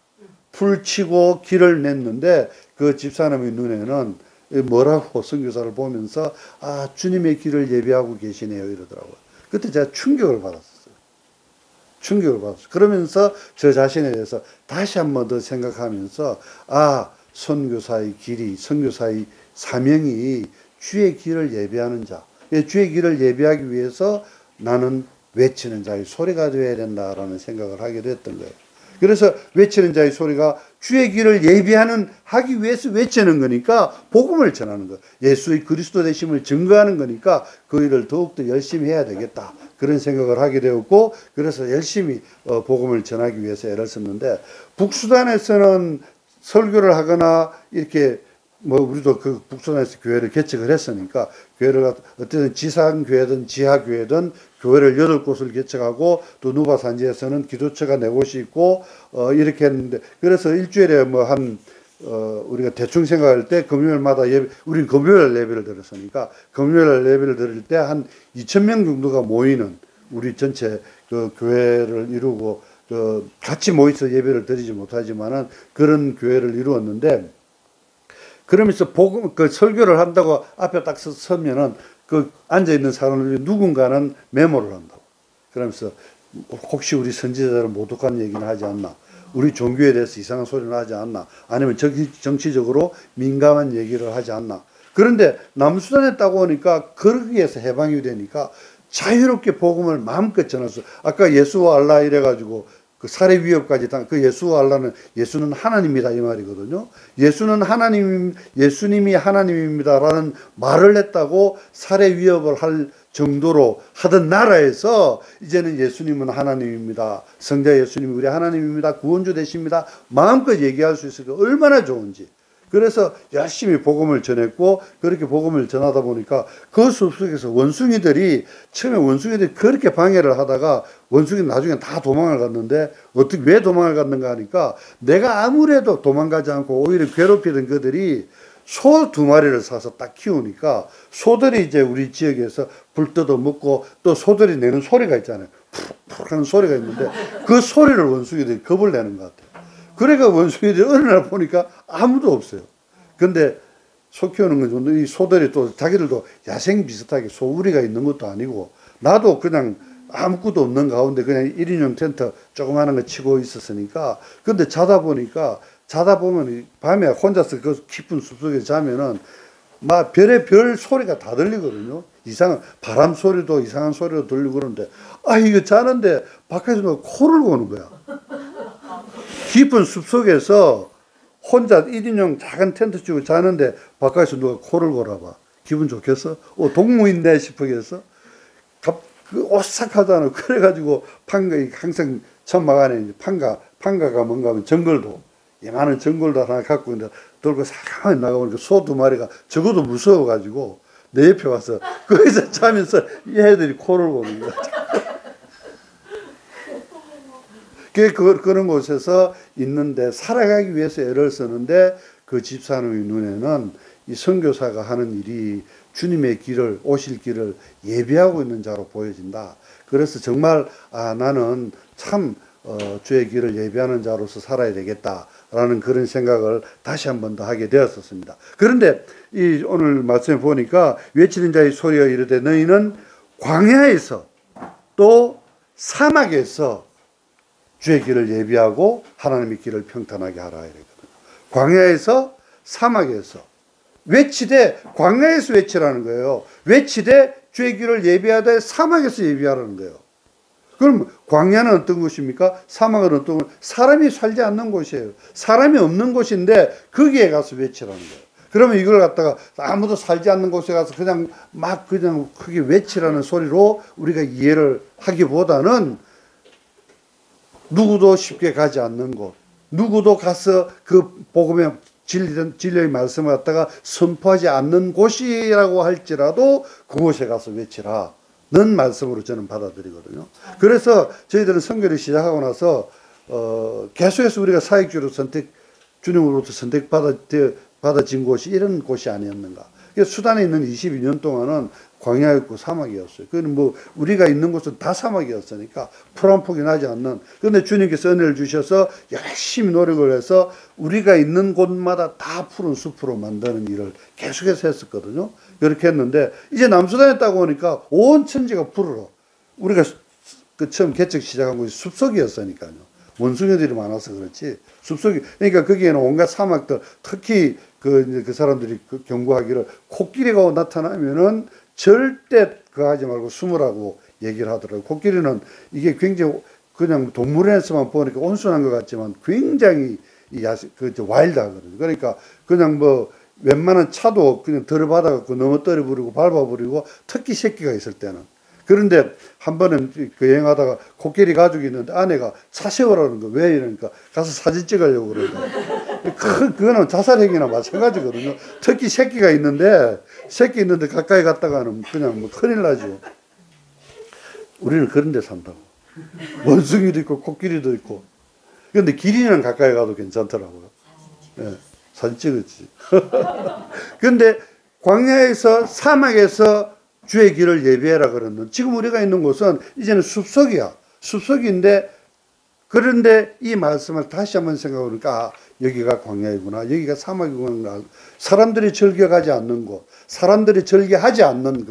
풀치고 길을 냈는데, 그 집사람의 눈에는 뭐라고 선교사를 보면서 아, 주님의 길을 예비하고 계시네요 이러더라고요. 그때 제가 충격을 받았어요. 충격을 받았어요. 그러면서 저 자신에 대해서 다시 한 번 더 생각하면서 아, 선교사의 길이, 선교사의 사명이 주의 길을 예비하는 자, 주의 길을 예비하기 위해서 나는 외치는 자의 소리가 되어야 된다라는 생각을 하게 됐던 거예요. 그래서 외치는 자의 소리가 주의 길을 하기 위해서 외치는 거니까 복음을 전하는 거. 예수의 그리스도 되심을 증거하는 거니까 그 일을 더욱더 열심히 해야 되겠다. 그런 생각을 하게 되었고, 그래서 열심히 복음을 전하기 위해서 애를 썼는데, 북수단에서는 설교를 하거나 이렇게 뭐 우리도 그 북수단에서 교회를 개척을 했으니까 교회를 어쨌든 지상교회든 지하교회든 교회를 8곳을 개척하고, 또 누바산지에서는 기도처가 4곳이 있고 이렇게 했는데, 그래서 일주일에 뭐 우리가 대충 생각할 때 금요일마다 우리는 금요일 예배를 드렸으니까 금요일 예배를 드릴 때 한 2,000명 정도가 모이는 우리 전체 그 교회를 이루고, 같이 모여서 예배를 드리지 못하지만은 그런 교회를 이루었는데, 그러면서 그 설교를 한다고 앞에 딱 서면은 그 앉아있는 사람들 누군가는 메모를 한다고. 그러면서 혹시 우리 선지자들은 모독한 얘기는 하지 않나, 우리 종교에 대해서 이상한 소리는 하지 않나, 아니면 정치적으로 민감한 얘기를 하지 않나. 그런데 남수단에 따고 오니까 거기에서 해방이 되니까 자유롭게 복음을 마음껏 전했어. 아까 예수와 알라 이래가지고 그 살해 위협까지 그 예수와 알라는, 예수는 하나님이다 이 말이거든요. 예수님이 하나님입니다라는 말을 했다고 살해 위협을 할 정도로 하던 나라에서 이제는 예수님은 하나님입니다, 성자 예수님이 우리 하나님입니다, 구원주 되십니다, 마음껏 얘기할 수 있으니까 얼마나 좋은지. 그래서 열심히 복음을 전했고, 그렇게 복음을 전하다 보니까 그 숲속에서 처음에 원숭이들이 그렇게 방해를 하다가 원숭이 나중에 다 도망을 갔는데, 왜 도망을 갔는가 하니까 내가 아무래도 도망가지 않고 오히려 괴롭히던 그들이 소 2마리를 사서 딱 키우니까 소들이 이제 우리 지역에서 불 뜯어 먹고, 또 소들이 내는 소리가 있잖아요. 푹푹 하는 소리가 있는데 그 소리를 원숭이들이 겁을 내는 것 같아요. 그러니까 원숭이들이 어느 날 보니까 아무도 없어요. 근데 소 키우는 건 좋은데 이 소들이 또 자기들도 야생 비슷하게 소우리가 있는 것도 아니고, 나도 그냥 아무것도 없는 가운데 그냥 1인용 텐트 조그마한 거 치고 있었으니까. 근데 자다 보면 밤에 혼자서 그 깊은 숲속에 자면은 막 별 소리가 다 들리거든요. 이상한 바람 소리도 이상한 소리도 들리고 그러는데, 이거 자는데 바깥에서 누가 코를 고는 거야. 깊은 숲속에서 혼자 1인용 작은 텐트 치고 자는데 바깥에서 누가 코를 골아봐. 기분 좋겠어? 동무인데 싶겠어? 오싹하잖아. 그래가지고 항상 천막 안에 판가가 뭔가 하면 정글도, 많은 정글도 하나 갖고 있는데 들고 사가만히 나가보니까 소 2마리가 적어도 무서워가지고 내 옆에 와서 거기서 자면서 얘들이 코를 고는 거야. 그런 곳에서 있는데 살아가기 위해서 애를 쓰는데, 그 집사람의 눈에는 이 선교사가 하는 일이 주님의 길을, 오실 길을 예비하고 있는 자로 보여진다. 그래서 정말 나는 참 주의 길을 예비하는 자로서 살아야 되겠다라는 그런 생각을 다시 한 번 더 하게 되었었습니다. 그런데 오늘 말씀에 보니까 외치는 자의 소리가 이르되 너희는 광야에서 또 사막에서 주의 길을 예비하고 하나님의 길을 평탄하게 하라 이랬거든요. 광야에서 사막에서 외치되, 광야에서 외치라는 거예요. 외치되 주의 길을 예비하되 사막에서 예비하라는 거예요. 그럼 광야는 어떤 곳입니까? 사막은 어떤 곳? 사람이 살지 않는 곳이에요. 사람이 없는 곳인데 거기에 가서 외치라는 거예요. 그러면 이걸 갖다가 아무도 살지 않는 곳에 가서 그냥 크게 외치라는 소리로 우리가 이해를 하기보다는, 누구도 쉽게 가지 않는 곳, 누구도 가서 그 복음의 진리의 말씀을 갖다가 선포하지 않는 곳이라고 할지라도 그곳에 가서 외치라는 말씀으로 저는 받아들이거든요. 그래서 저희들은 선교를 시작하고 나서 계속해서 우리가 사역주로 주님으로부터 선택받아진 곳이 이런 곳이 아니었는가. 수단에 있는 22년 동안은 광야였고 사막이었어요. 그건 뭐 우리가 있는 곳은 다 사막이었으니까 풀 한 폭이 나지 않는. 그런데 주님께서 은혜를 주셔서 열심히 노력을 해서 우리가 있는 곳마다 다 푸른 숲으로 만드는 일을 계속해서 했었거든요. 그렇게 했는데 이제 남수단에 따고 오니까 온 천지가 푸르러. 우리가 그 처음 개척 시작한 곳이 숲속이었으니까요. 원숭이들이 많아서 그렇지. 숲속이, 그러니까 거기에는 온갖 사막들, 특히 그 사람들이 경고하기를 코끼리가 나타나면은 절대 그거 하지 말고 숨으라고 얘기를 하더라고요. 코끼리는 이게 굉장히 그냥 동물원에서만 보니까 온순한 것 같지만 굉장히 와일드하거든요. 그러니까 그냥 뭐 웬만한 차도 그냥 들어받아갖고 넘어뜨려버리고 밟아버리고 특히 새끼가 있을 때는. 그런데 한 번은 그 여행하다가 코끼리 가족이 있는데 아내가 차 세우라는 거. 왜 이러니까 가서 사진 찍으려고 그러더라고요. 그거는 자살행위나 마찬가지거든요. 특히 새끼가 있는데 가까이 갔다가는 그냥 뭐 큰일 나죠. 우리는 그런 데 산다고. 원숭이도 있고 코끼리도 있고. 그런데 기린은 가까이 가도 괜찮더라고요. 네, 사진 찍었지. 그런데 광야에서 사막에서 주의 길을 예비해라 그러는, 지금 우리가 있는 곳은 이제는 숲속이야. 숲속인데, 그런데 이 말씀을 다시 한번 생각해 보니까 여기가 광야이구나, 여기가 사막이구나. 사람들이 즐겨가지 않는 곳, 사람들이 즐겨하지 않는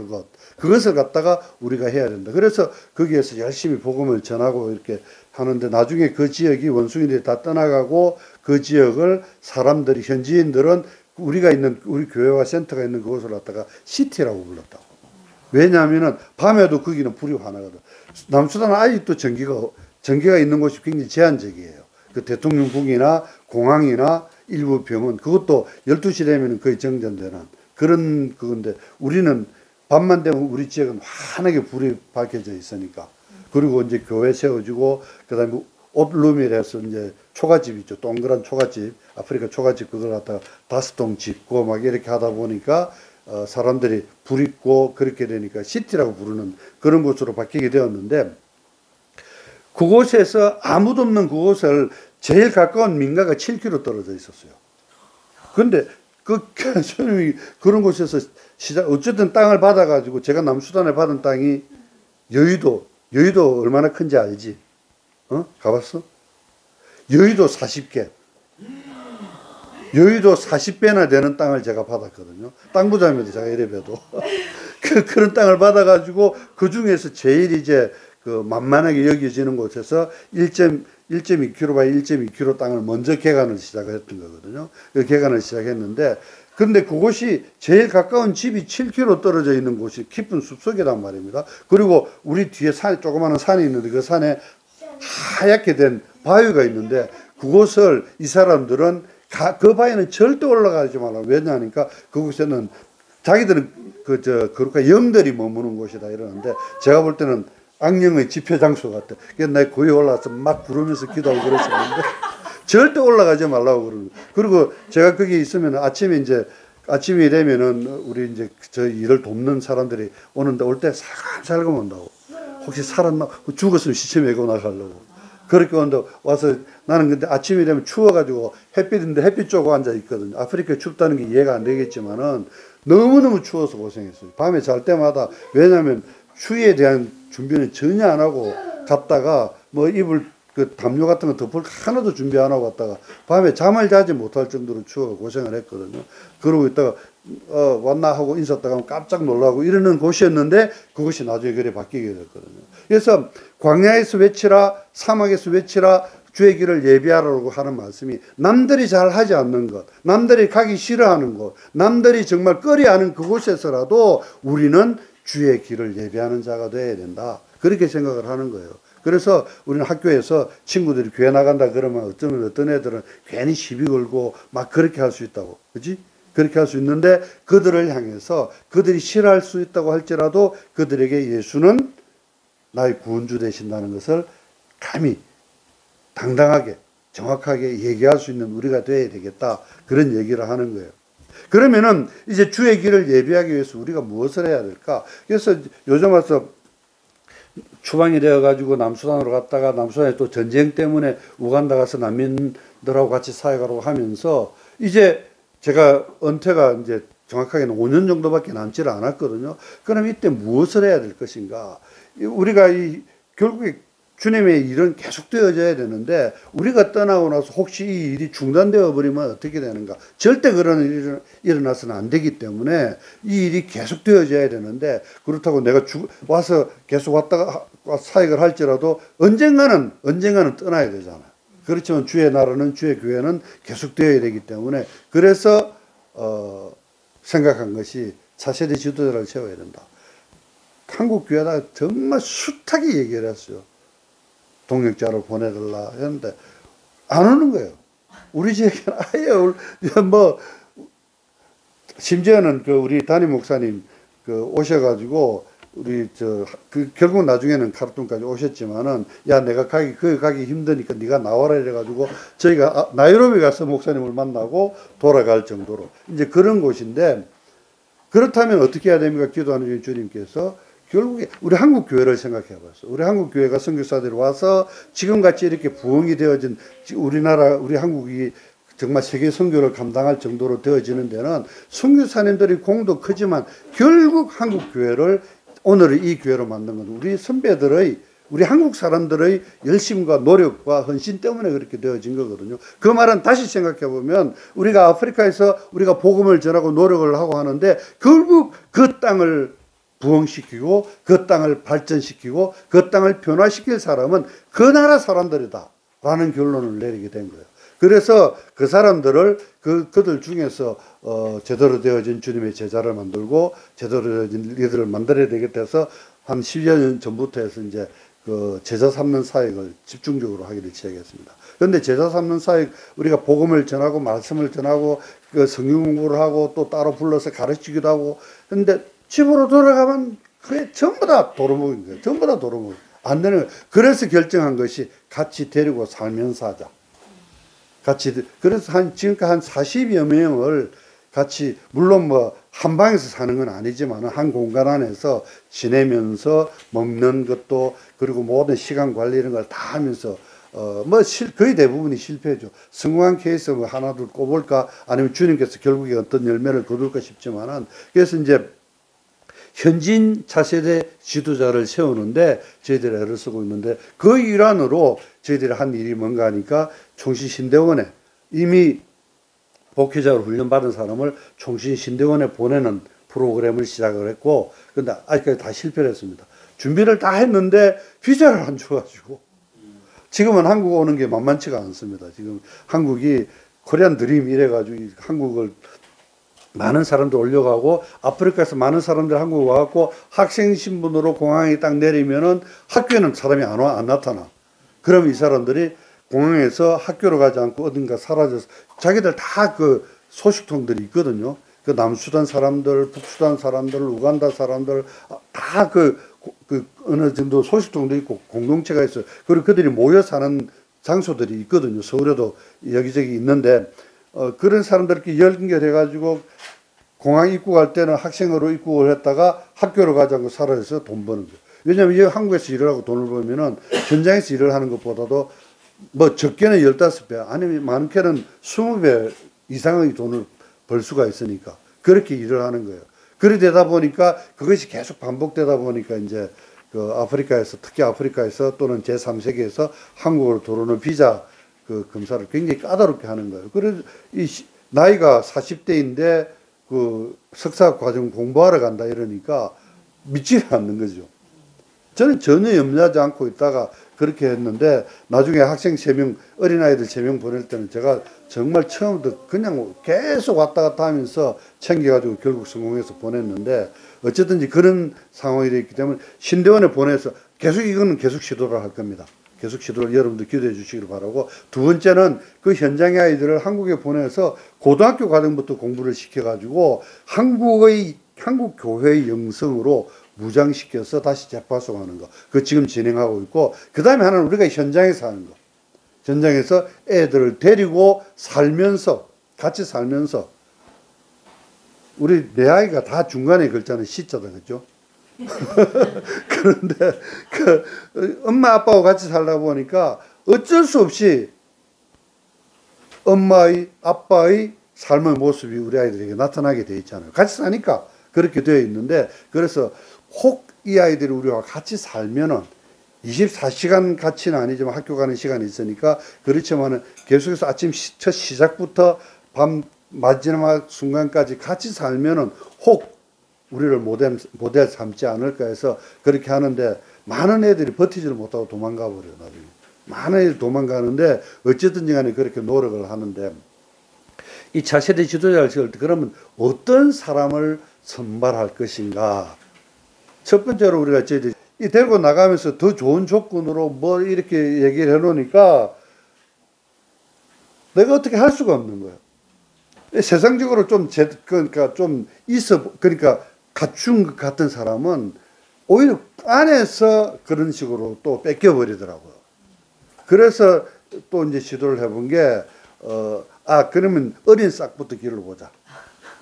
그것을 갖다가 우리가 해야 된다. 그래서 거기에서 열심히 복음을 전하고 이렇게 하는데, 나중에 그 지역이 원숭이들이 다 떠나가고 그 지역을 사람들이, 현지인들은 우리가 있는, 우리 교회와 센터가 있는 그곳을 갖다가 시티라고 불렀다고. 왜냐하면은 밤에도 거기는 불이 환하거든. 남수단은 아직도 전기가 있는 곳이 굉장히 제한적이에요. 그 대통령궁이나 공항이나 일부 병원, 그것도 12시 되면 거의 정전되는 그런 그건데, 우리는 밤만 되면 우리 지역은 환하게 불이 밝혀져 있으니까. 그리고 이제 교회 세워지고, 그 다음에 옷룸이라서 이제 초가집 있죠. 동그란 초가집, 아프리카 초가집, 그걸 갖다가 5동 짓고 막 이렇게 하다 보니까 사람들이 불 있고 그렇게 되니까 시티라고 부르는 그런 곳으로 바뀌게 되었는데, 그곳에서 아무도 없는 그곳을 제일 가까운 민가가 7km 떨어져 있었어요. 그런데 교수님이 그런 곳에서 어쨌든 땅을 받아가지고, 제가 남수단에 받은 땅이 여의도 얼마나 큰지 알지? 가봤어? 여의도 40개. 여의도 40배나 되는 땅을 제가 받았거든요. 땅 부자입니다, 제가 이래봬도. 그런 땅을 받아가지고, 그 중에서 제일 이제 만만하게 여겨지는 곳에서 1.2km 바이 1.2km 땅을 먼저 개간을 시작했던 거거든요. 그 개간을 시작했는데, 근데 그곳이 제일 가까운 집이 7km 떨어져 있는 곳이 깊은 숲속이란 말입니다. 그리고 우리 뒤에 조그마한 산이 있는데, 그 산에 하얗게 된 바위가 있는데, 그곳을 이 사람들은 그 바위는 절대 올라가지 말라. 왜냐하니까 그곳에는 자기들은 그러니까 영들이 머무는 곳이다 이러는데, 제가 볼 때는 악령의 집회 장소 같아. 그래서 내가 거기 올라와서 막 부르면서 기도하고 그랬었는데 절대 올라가지 말라고 그러는. 그리고 제가 거기 있으면 아침이 되면은 우리 이제 저 일을 돕는 사람들이 오는데, 올 때 살금 온다고. 혹시 살았나? 죽었으면 시체 메고 나가려고. 그렇게 와서, 나는 근데 아침이 되면 추워가지고 햇빛인데 햇빛 쬐고 앉아 있거든요. 아프리카 춥다는 게 이해가 안 되겠지만은 너무너무 추워서 고생했어요. 밤에 잘 때마다. 왜냐하면 추위에 대한 준비는 전혀 안 하고 갔다가 뭐 입을 담요 같은 거 덮을 하나도 준비 안 하고 갔다가 밤에 잠을 자지 못할 정도로 추워 고생을 했거든요. 그러고 있다가 왔나 하고 인사했다가 깜짝 놀라고 이러는 곳이었는데, 그것이 나중에 그래 바뀌게 됐거든요. 그래서 광야에서 외치라, 사막에서 외치라, 주의 길을 예비하라고 하는 말씀이, 남들이 잘 하지 않는 것, 남들이 가기 싫어하는 곳, 남들이 정말 꺼려하는 그곳에서라도 우리는 주의 길을 예비하는 자가 되어야 된다. 그렇게 생각을 하는 거예요. 그래서 우리는 학교에서 친구들이 교회 나간다 그러면 어떤 애들은 괜히 시비 걸고 막 그렇게 할 수 있다고. 그지? 그렇게 할 수 있는데, 그들을 향해서 그들이 싫어할 수 있다고 할지라도 그들에게 예수는 나의 구원주 되신다는 것을 감히 당당하게 정확하게 얘기할 수 있는 우리가 돼야 되겠다. 그런 얘기를 하는 거예요. 그러면은 이제 주의 길을 예비하기 위해서 우리가 무엇을 해야 될까? 그래서 요즘 와서 추방이 되어가지고 남수단으로 갔다가 남수단에 또 전쟁 때문에 우간다 가서 난민들하고 같이 사역하고 하면서 이제 제가 은퇴가 이제 정확하게는 5년 정도밖에 남지를 않았거든요. 그럼 이때 무엇을 해야 될 것인가? 우리가 결국에 주님의 일은 계속되어져야 되는데 우리가 떠나고 나서 혹시 이 일이 중단되어 버리면 어떻게 되는가? 절대 그런 일이 일어나서는 안 되기 때문에 이 일이 계속되어져야 되는데 그렇다고 내가 와서 계속 왔다가 사역을 할지라도 언젠가는 떠나야 되잖아요. 그렇지만 주의 나라는 주의 교회는 계속되어야 되기 때문에 그래서 생각한 것이 차세대 지도자를 세워야 된다. 한국 교회가 정말 숱하게 얘기를 했어요. 동역자를 보내달라 했는데 안 오는 거예요. 우리 지역에는 아예 뭐 심지어는 그 우리 담임 목사님 오셔가지고 우리 결국 나중에는 카르툰까지 오셨지만은 야 내가 가기 힘드니까 네가 나와라 이래가지고 저희가 나이로비 가서 목사님을 만나고 돌아갈 정도로 이제 그런 곳인데 그렇다면 어떻게 해야 됩니까? 기도하는 주님께서 결국에 우리 한국 교회를 생각해 봤어요. 우리 한국 교회가 선교사들이 와서 지금같이 이렇게 부흥이 되어진 우리나라 우리 한국이 정말 세계 선교를 감당할 정도로 되어지는 데는 선교사님들의 공도 크지만 결국 한국 교회를 오늘 이 교회로 만든 건 우리 선배들의 우리 한국 사람들의 열심과 노력과 헌신 때문에 그렇게 되어진 거거든요. 그 말은 다시 생각해 보면 우리가 아프리카에서 우리가 복음을 전하고 노력을 하고 하는데 결국 그 땅을 부흥시키고 그 땅을 발전시키고 그 땅을 변화시킬 사람은 그 나라 사람들이다 라는 결론을 내리게 된 거예요. 그래서 그 사람들을 그들 중에서 제대로 되어진 주님의 제자를 만들고 제대로 되어진 리더를 만들어야 되겠다 해서 한 10여 년 전부터 해서 이제 그 제자 삼는 사역을 집중적으로 하기를 시작했습니다. 그런데 제자 삼는 사역 우리가 복음을 전하고 말씀을 전하고 그 성경 공부를 하고 또 따로 불러서 가르치기도 하고 근데 집으로 돌아가면 그게 전부 다 도루묵인 거예요. 전부 다 도루묵. 안 되는 거예요. 그래서 결정한 것이 같이 데리고 살면서 하자. 그래서 지금까지 한 40여 명을 같이, 물론 뭐, 한 방에서 사는 건 아니지만, 한 공간 안에서 지내면서 먹는 것도, 그리고 모든 시간 관리 이런 걸 다 하면서, 거의 대부분이 실패죠. 성공한 케이스 뭐 하나 둘 꼽을까, 아니면 주님께서 결국에 어떤 열매를 거둘까 싶지만은, 그래서 이제, 현지인 차세대 지도자를 세우는데 저희들이 애를 쓰고 있는데 그 일환으로 저희들이 한 일이 뭔가 하니까 총신신대원에 이미 목회자로 훈련받은 사람을 총신신대원에 보내는 프로그램을 시작을 했고 근데 아직까지 다 실패를 했습니다. 준비를 다 했는데 비자를 안 줘가지고 지금은 한국 오는 게 만만치가 않습니다. 지금 한국이 코리안 드림 이래가지고 한국을 많은 사람들 올려가고 아프리카에서 많은 사람들 한국 와갖고 학생 신분으로 공항에 딱 내리면은 학교에는 사람이 안 나타나. 그럼 이 사람들이 공항에서 학교로 가지 않고 어딘가 사라져서 자기들 다 그 소식통들이 있거든요. 그 남수단 사람들, 북수단 사람들, 우간다 사람들 다 그 어느 정도 소식통도 있고 공동체가 있어요. 그리고 그들이 모여 사는 장소들이 있거든요. 서울에도 여기저기 있는데 그런 사람들끼리 연결해가지고 공항 입국할 때는 학생으로 입국을 했다가 학교로 가지 않고 사라져서 돈 버는 거예요. 왜냐하면 이 한국에서 일을 하고 돈을 벌면은 현장에서 일을 하는 것보다도 뭐 적게는 15배 아니면 많게는 20배 이상의 돈을 벌 수가 있으니까 그렇게 일을 하는 거예요. 그래 되다 보니까 그것이 계속 반복되다 보니까 이제 그 아프리카에서 특히 아프리카에서 또는 제3세계에서 한국으로 들어오는 비자 그 검사를 굉장히 까다롭게 하는 거예요. 그래서 이 나이가 40대인데 그 석사 과정 공부하러 간다 이러니까 믿지를 않는 거죠. 저는 전혀 염려하지 않고 있다가 그렇게 했는데 나중에 학생 3명, 어린아이들 3명 보낼 때는 제가 정말 처음부터 그냥 계속 왔다 갔다 하면서 챙겨가지고 결국 성공해서 보냈는데 어쨌든지 그런 상황이 됐기 때문에 신대원에 보내서 이거는 계속 시도를 할 겁니다. 계속 시도를 여러분들 기도해 주시길 바라고 두 번째는 그 현장의 아이들을 한국에 보내서 고등학교 과정부터 공부를 시켜가지고 한국 교회의 영성으로 무장시켜서 다시 재파송하는 거. 그거 지금 진행하고 있고 그 다음에 하나는 우리가 현장에서 하는 거. 전장에서 애들을 데리고 살면서 같이 살면서 우리 내 아이가 다 중간에 글자는 시자다 그죠? 그런데 그 엄마 아빠하고 같이 살다 보니까 어쩔 수 없이 엄마의 아빠의 삶의 모습이 우리 아이들에게 나타나게 돼 있잖아요. 같이 사니까 그렇게 되어 있는데 그래서 혹 이 아이들이 우리와 같이 살면은 24시간 같이는 아니지만 학교 가는 시간이 있으니까 그렇지만은 계속해서 아침 첫 시작부터 밤 마지막 순간까지 같이 살면은 혹 우리를 모델 삼지 않을까 해서 그렇게 하는데 많은 애들이 버티지를 못하고 도망가 버려요. 나중에 많은 애들이 도망가는데 어쨌든지 간에 그렇게 노력을 하는데 이 차세대 지도자를 지을 때 그러면 어떤 사람을 선발할 것인가. 첫 번째로 우리가 저희들이 이 데리고 나가면서 더 좋은 조건으로 뭐 이렇게 얘기를 해놓으니까 내가 어떻게 할 수가 없는 거예요. 세상적으로 좀 그러니까 좀 그러니까 갖춘 것 같은 사람은 오히려 안에서 그런 식으로 또 뺏겨버리더라고요. 그래서 또 이제 시도를 해본 게 그러면 어린 싹부터 길을 보자.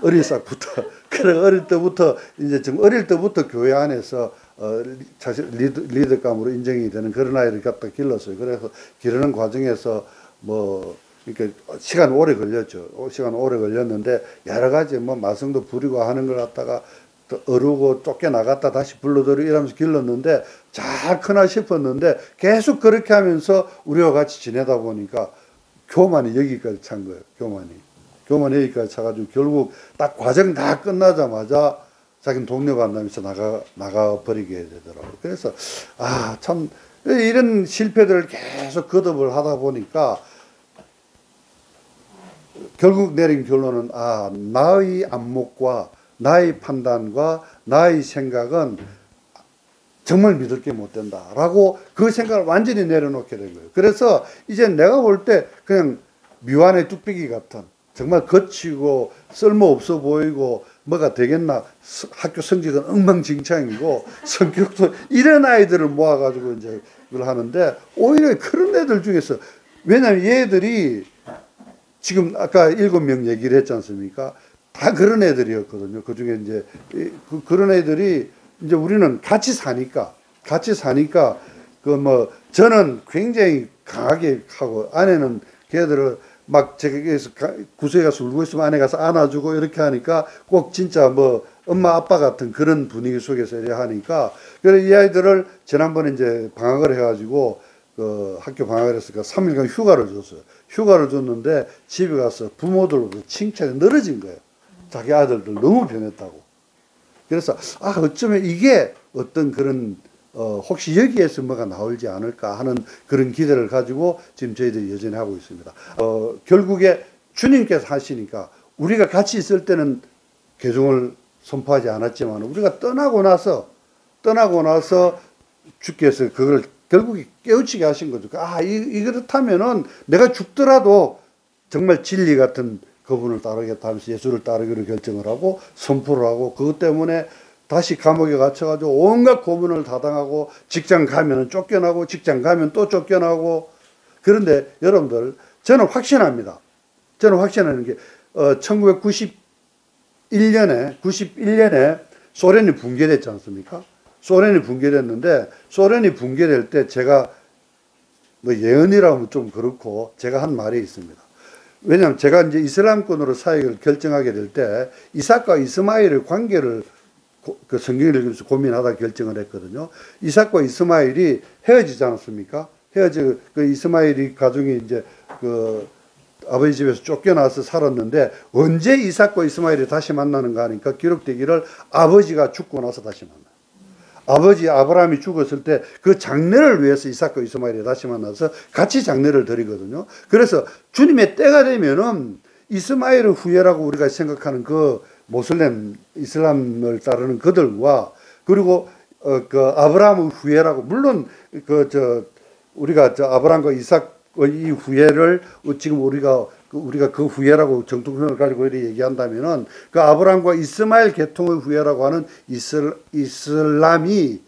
어린 싹부터. 그래 어릴 때부터 이제 좀 어릴 때부터 교회 안에서 리더감으로 인정이 되는 그런 아이를 갖다 길렀어요. 그래서 기르는 과정에서 뭐 그러니까 시간 오래 걸렸죠. 시간 오래 걸렸는데 여러 가지 뭐 마성도 부리고 하는 걸 갖다가 어르고 쫓겨나갔다 다시 불러들이고 이러면서 길렀는데 잘 크나 싶었는데 계속 그렇게 하면서 우리와 같이 지내다 보니까 교만이 여기까지 찬 거예요. 교만이 여기까지 차가지고 결국 딱 과정 다 끝나자마자 자기는 동료 간다면서 나가버리게 되더라고요. 그래서 참 이런 실패들을 계속 거듭을 하다 보니까 결국 내린 결론은 나의 안목과 나의 판단과 나의 생각은 정말 믿을 게 못 된다라고 그 생각을 완전히 내려놓게 된 거예요. 그래서 이제 내가 볼 때 그냥 미완의 뚝배기 같은 정말 거치고 쓸모없어 보이고 뭐가 되겠나 학교 성적은 엉망진창이고 성격도 이런 아이들을 모아가지고 이제 그걸 하는데 오히려 그런 애들 중에서 왜냐하면 얘들이 지금 아까 7명 얘기를 했지 않습니까? 다 그런 애들이었거든요. 그 중에 이제 그런 애들이 이제 우리는 같이 사니까 그 뭐 저는 굉장히 강하게 하고 아내는 걔들을 막 제가에서 구석에 가서 울고 있으면 아내 가서 안아주고 이렇게 하니까 꼭 진짜 뭐 엄마 아빠 같은 그런 분위기 속에서 이렇게 하니까 그래서 이 아이들을 지난번에 이제 방학을 해가지고 그 학교 방학을 했으니까 3일간 휴가를 줬어요. 휴가를 줬는데 집에 가서 부모들 칭찬에 늘어진 거예요. 자기 아들들 너무 변했다고. 그래서 어쩌면 이게 어떤 그런 혹시 여기에서 뭐가 나올지 않을까 하는 그런 기대를 가지고 지금 저희들이 여전히 하고 있습니다. 결국에 주님께서 하시니까 우리가 같이 있을 때는 개종을 선포하지 않았지만 우리가 떠나고 나서 주께서 그걸 결국에 깨우치게 하신 거죠. 이렇다면은 내가 죽더라도 정말 진리 같은 그분을 따르겠다 하면서 예수를 따르기로 결정을 하고 선포를 하고 그것 때문에 다시 감옥에 갇혀가지고 온갖 고문을 다 당하고 직장 가면은 쫓겨나고 직장 가면 또 쫓겨나고 그런데 여러분들 저는 확신합니다. 저는 확신하는 게 1991년에 소련이 붕괴됐지 않습니까? 소련이 붕괴됐는데 소련이 붕괴될 때 제가 뭐 예언이라면 좀 그렇고 제가 한 말이 있습니다. 왜냐하면 제가 이제 이슬람권으로 사역을 결정하게 될 때 이삭과 이스마엘의 관계를 그 성경을 읽으면서 고민하다 결정을 했거든요. 이삭과 이스마엘이 헤어지지 않았습니까? 그 이스마엘이 가정이 이제 그 아버지 집에서 쫓겨나서 살았는데 언제 이삭과 이스마엘이 다시 만나는가 하니까 기록되기를 아버지가 죽고 나서 다시 만나요. 아버지 아브라함이 죽었을 때 그 장례를 위해서 이삭과 이스마엘이 다시 만나서 같이 장례를 드리거든요. 그래서 주님의 때가 되면은 이스마엘의 후예라고 우리가 생각하는 그 모슬렘 이슬람을 따르는 그들과 그리고 그 아브라함의 후예라고 물론 우리가 아브라함과 이삭의 이 후예를 지금 우리가 그 후예라고 정통성을 가지고 이렇게 얘기한다면은 그 아브라함과 이스마엘 계통의 후예라고 하는 이슬람이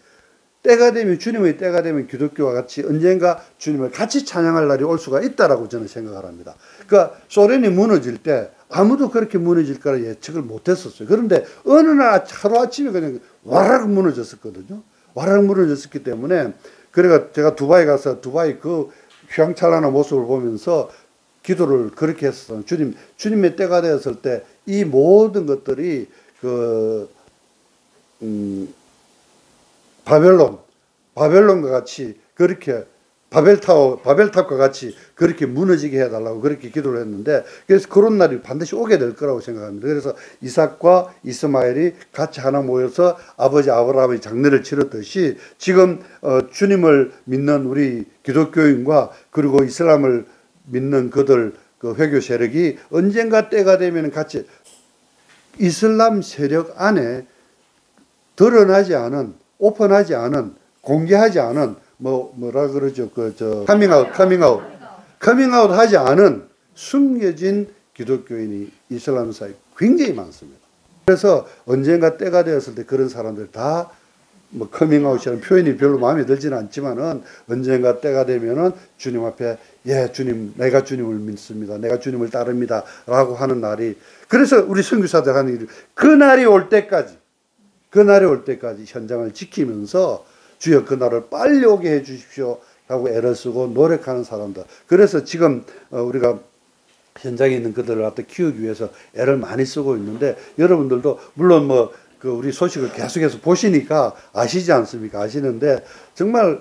때가 되면, 주님의 때가 되면 기독교와 같이 언젠가 주님을 같이 찬양할 날이 올 수가 있다라고 저는 생각을 합니다. 그러니까 소련이 무너질 때 아무도 그렇게 무너질 거라 예측을 못했었어요. 그런데 어느 날 하루아침에 그냥 와락 무너졌었거든요. 와락 무너졌었기 때문에, 그래가 제가 두바이 가서 두바이 그 휘황찬란한 모습을 보면서 기도를 그렇게 했었어요. 주님의 때가 되었을 때 이 모든 것들이 바벨론과 같이 그렇게 바벨탑과 같이 그렇게 무너지게 해달라고 그렇게 기도를 했는데, 그래서 그런 날이 반드시 오게 될 거라고 생각합니다. 그래서 이삭과 이스마엘이 같이 하나 모여서 아버지 아브라함의 장례를 치렀듯이 지금 주님을 믿는 우리 기독교인과 그리고 이슬람을 믿는 그들 그 회교 세력이 언젠가 때가 되면 같이 이슬람 세력 안에 드러나지 않은, 오픈하지 않은, 공개하지 않은, 뭐라 그러죠? 커밍아웃 하지 않은 숨겨진 기독교인이 이슬람 사이에 굉장히 많습니다. 그래서 언젠가 때가 되었을 때 그런 사람들 다 뭐 커밍아웃이라는 표현이 별로 마음에 들지는 않지만은 언젠가 때가 되면은 주님 앞에, 예, 주님, 내가 주님을 믿습니다. 내가 주님을 따릅니다. 라고 하는 날이, 그래서 우리 선교사들 하는 일이 그 날이 올 때까지 현장을 지키면서 주여 그 날을 빨리 오게 해 주십시오 하고 애를 쓰고 노력하는 사람들. 그래서 지금 우리가 현장에 있는 그들을 갖다 키우기 위해서 애를 많이 쓰고 있는데, 여러분들도 물론 우리 소식을 계속해서 보시니까 아시지 않습니까? 아시는데 정말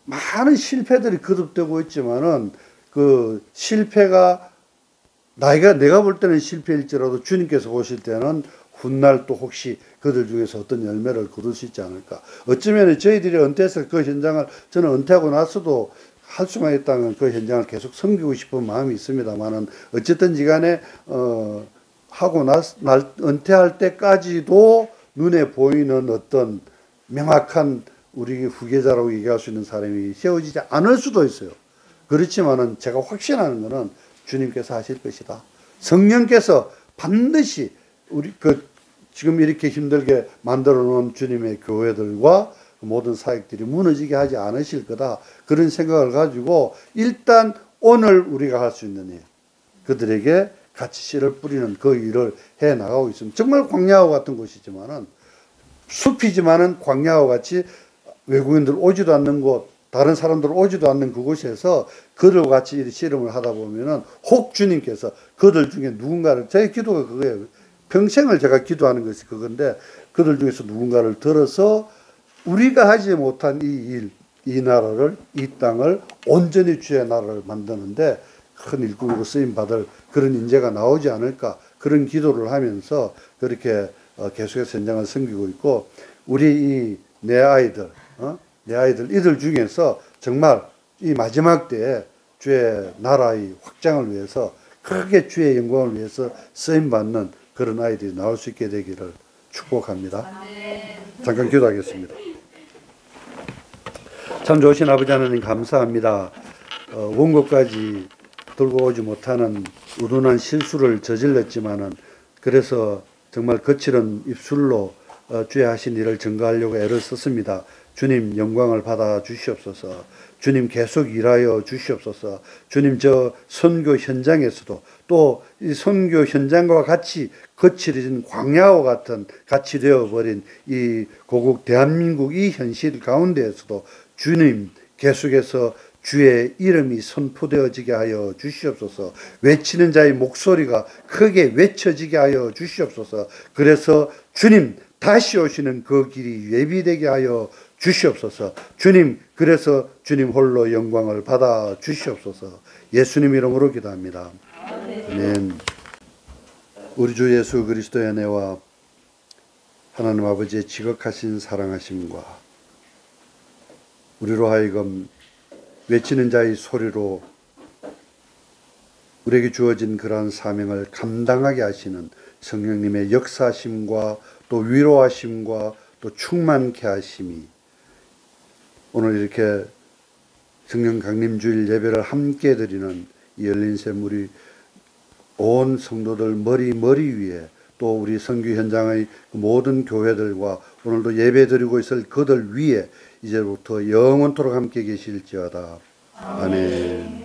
많은 실패들이 거듭되고 있지만은 그 실패가 내가 볼 때는 실패일지라도 주님께서 보실 때는 훗날 또 혹시 그들 중에서 어떤 열매를 거둘 수 있지 않을까. 어쩌면 저희들이 은퇴해서 그 현장을, 저는 은퇴하고 나서도 할 수만 있다면 그 현장을 계속 섬기고 싶은 마음이 있습니다만은, 어쨌든지 간에 은퇴할 때까지도 눈에 보이는 어떤 명확한 우리 후계자라고 얘기할 수 있는 사람이 세워지지 않을 수도 있어요. 그렇지만은 제가 확신하는 것은 주님께서 하실 것이다. 성령께서 반드시 우리 지금 이렇게 힘들게 만들어 놓은 주님의 교회들과 모든 사역들이 무너지게 하지 않으실 거다. 그런 생각을 가지고 일단 오늘 우리가 할 수 있는 일, 그들에게 같이 씨를 뿌리는 그 일을 해 나가고 있습니다. 정말 광야와 같은 곳이지만은, 숲이지만은 광야와 같이 외국인들 오지도 않는 곳, 다른 사람들 오지도 않는 그곳에서 그들과 같이 씨름을 하다 보면은 혹 주님께서 그들 중에 누군가를, 제 기도가 그거예요. 평생을 제가 기도하는 것이 그건데, 그들 중에서 누군가를 들어서 우리가 하지 못한 이 일, 이 나라를, 이 땅을 온전히 주의 나라를 만드는데 큰 일꾼으로 쓰임받을 그런 인재가 나오지 않을까, 그런 기도를 하면서 그렇게 계속해서 현장을 섬기고 있고, 우리 내 아이들 이들 중에서 정말 이 마지막 때에 주의 나라의 확장을 위해서, 크게 주의 영광을 위해서 쓰임받는 그런 아이들이 나올 수 있게 되기를 축복합니다. 잠깐 기도하겠습니다. 참 좋으신 아버지 하나님 감사합니다. 원고까지 들고 오지 못하는 우둔한 실수를 저질렀지만은, 그래서 정말 거칠은 입술로 주의 하신 일을 증거하려고 애를 썼습니다. 주님 영광을 받아 주시옵소서. 주님 계속 일하여 주시옵소서. 주님 저 선교 현장에서도 또 이 선교 현장과 같이 거칠어진 광야와 같은 같이 되어버린 이 고국 대한민국 이 현실 가운데에서도 주님 계속해서 주의 이름이 선포되어지게 하여 주시옵소서. 외치는 자의 목소리가 크게 외쳐지게 하여 주시옵소서. 그래서 주님 다시 오시는 그 길이 예비되게 하여 주시옵소서. 주님, 그래서 주님 홀로 영광을 받아 주시옵소서. 예수님 이름으로 기도합니다. 아멘. 우리 주 예수 그리스도의 은혜와 하나님 아버지의 지극하신 사랑하심과 우리로 하여금 외치는 자의 소리로 우리에게 주어진 그러한 사명을 감당하게 하시는 성령님의 역사하심과 또 위로하심과 또 충만케 하심이 오늘 이렇게 성령 강림주일 예배를 함께 드리는 이 열린 샘물이 온 성도들 머리 위에 또 우리 선교 현장의 모든 교회들과 오늘도 예배드리고 있을 그들 위에 이제부터 영원토록 함께 계실지어다. 아멘.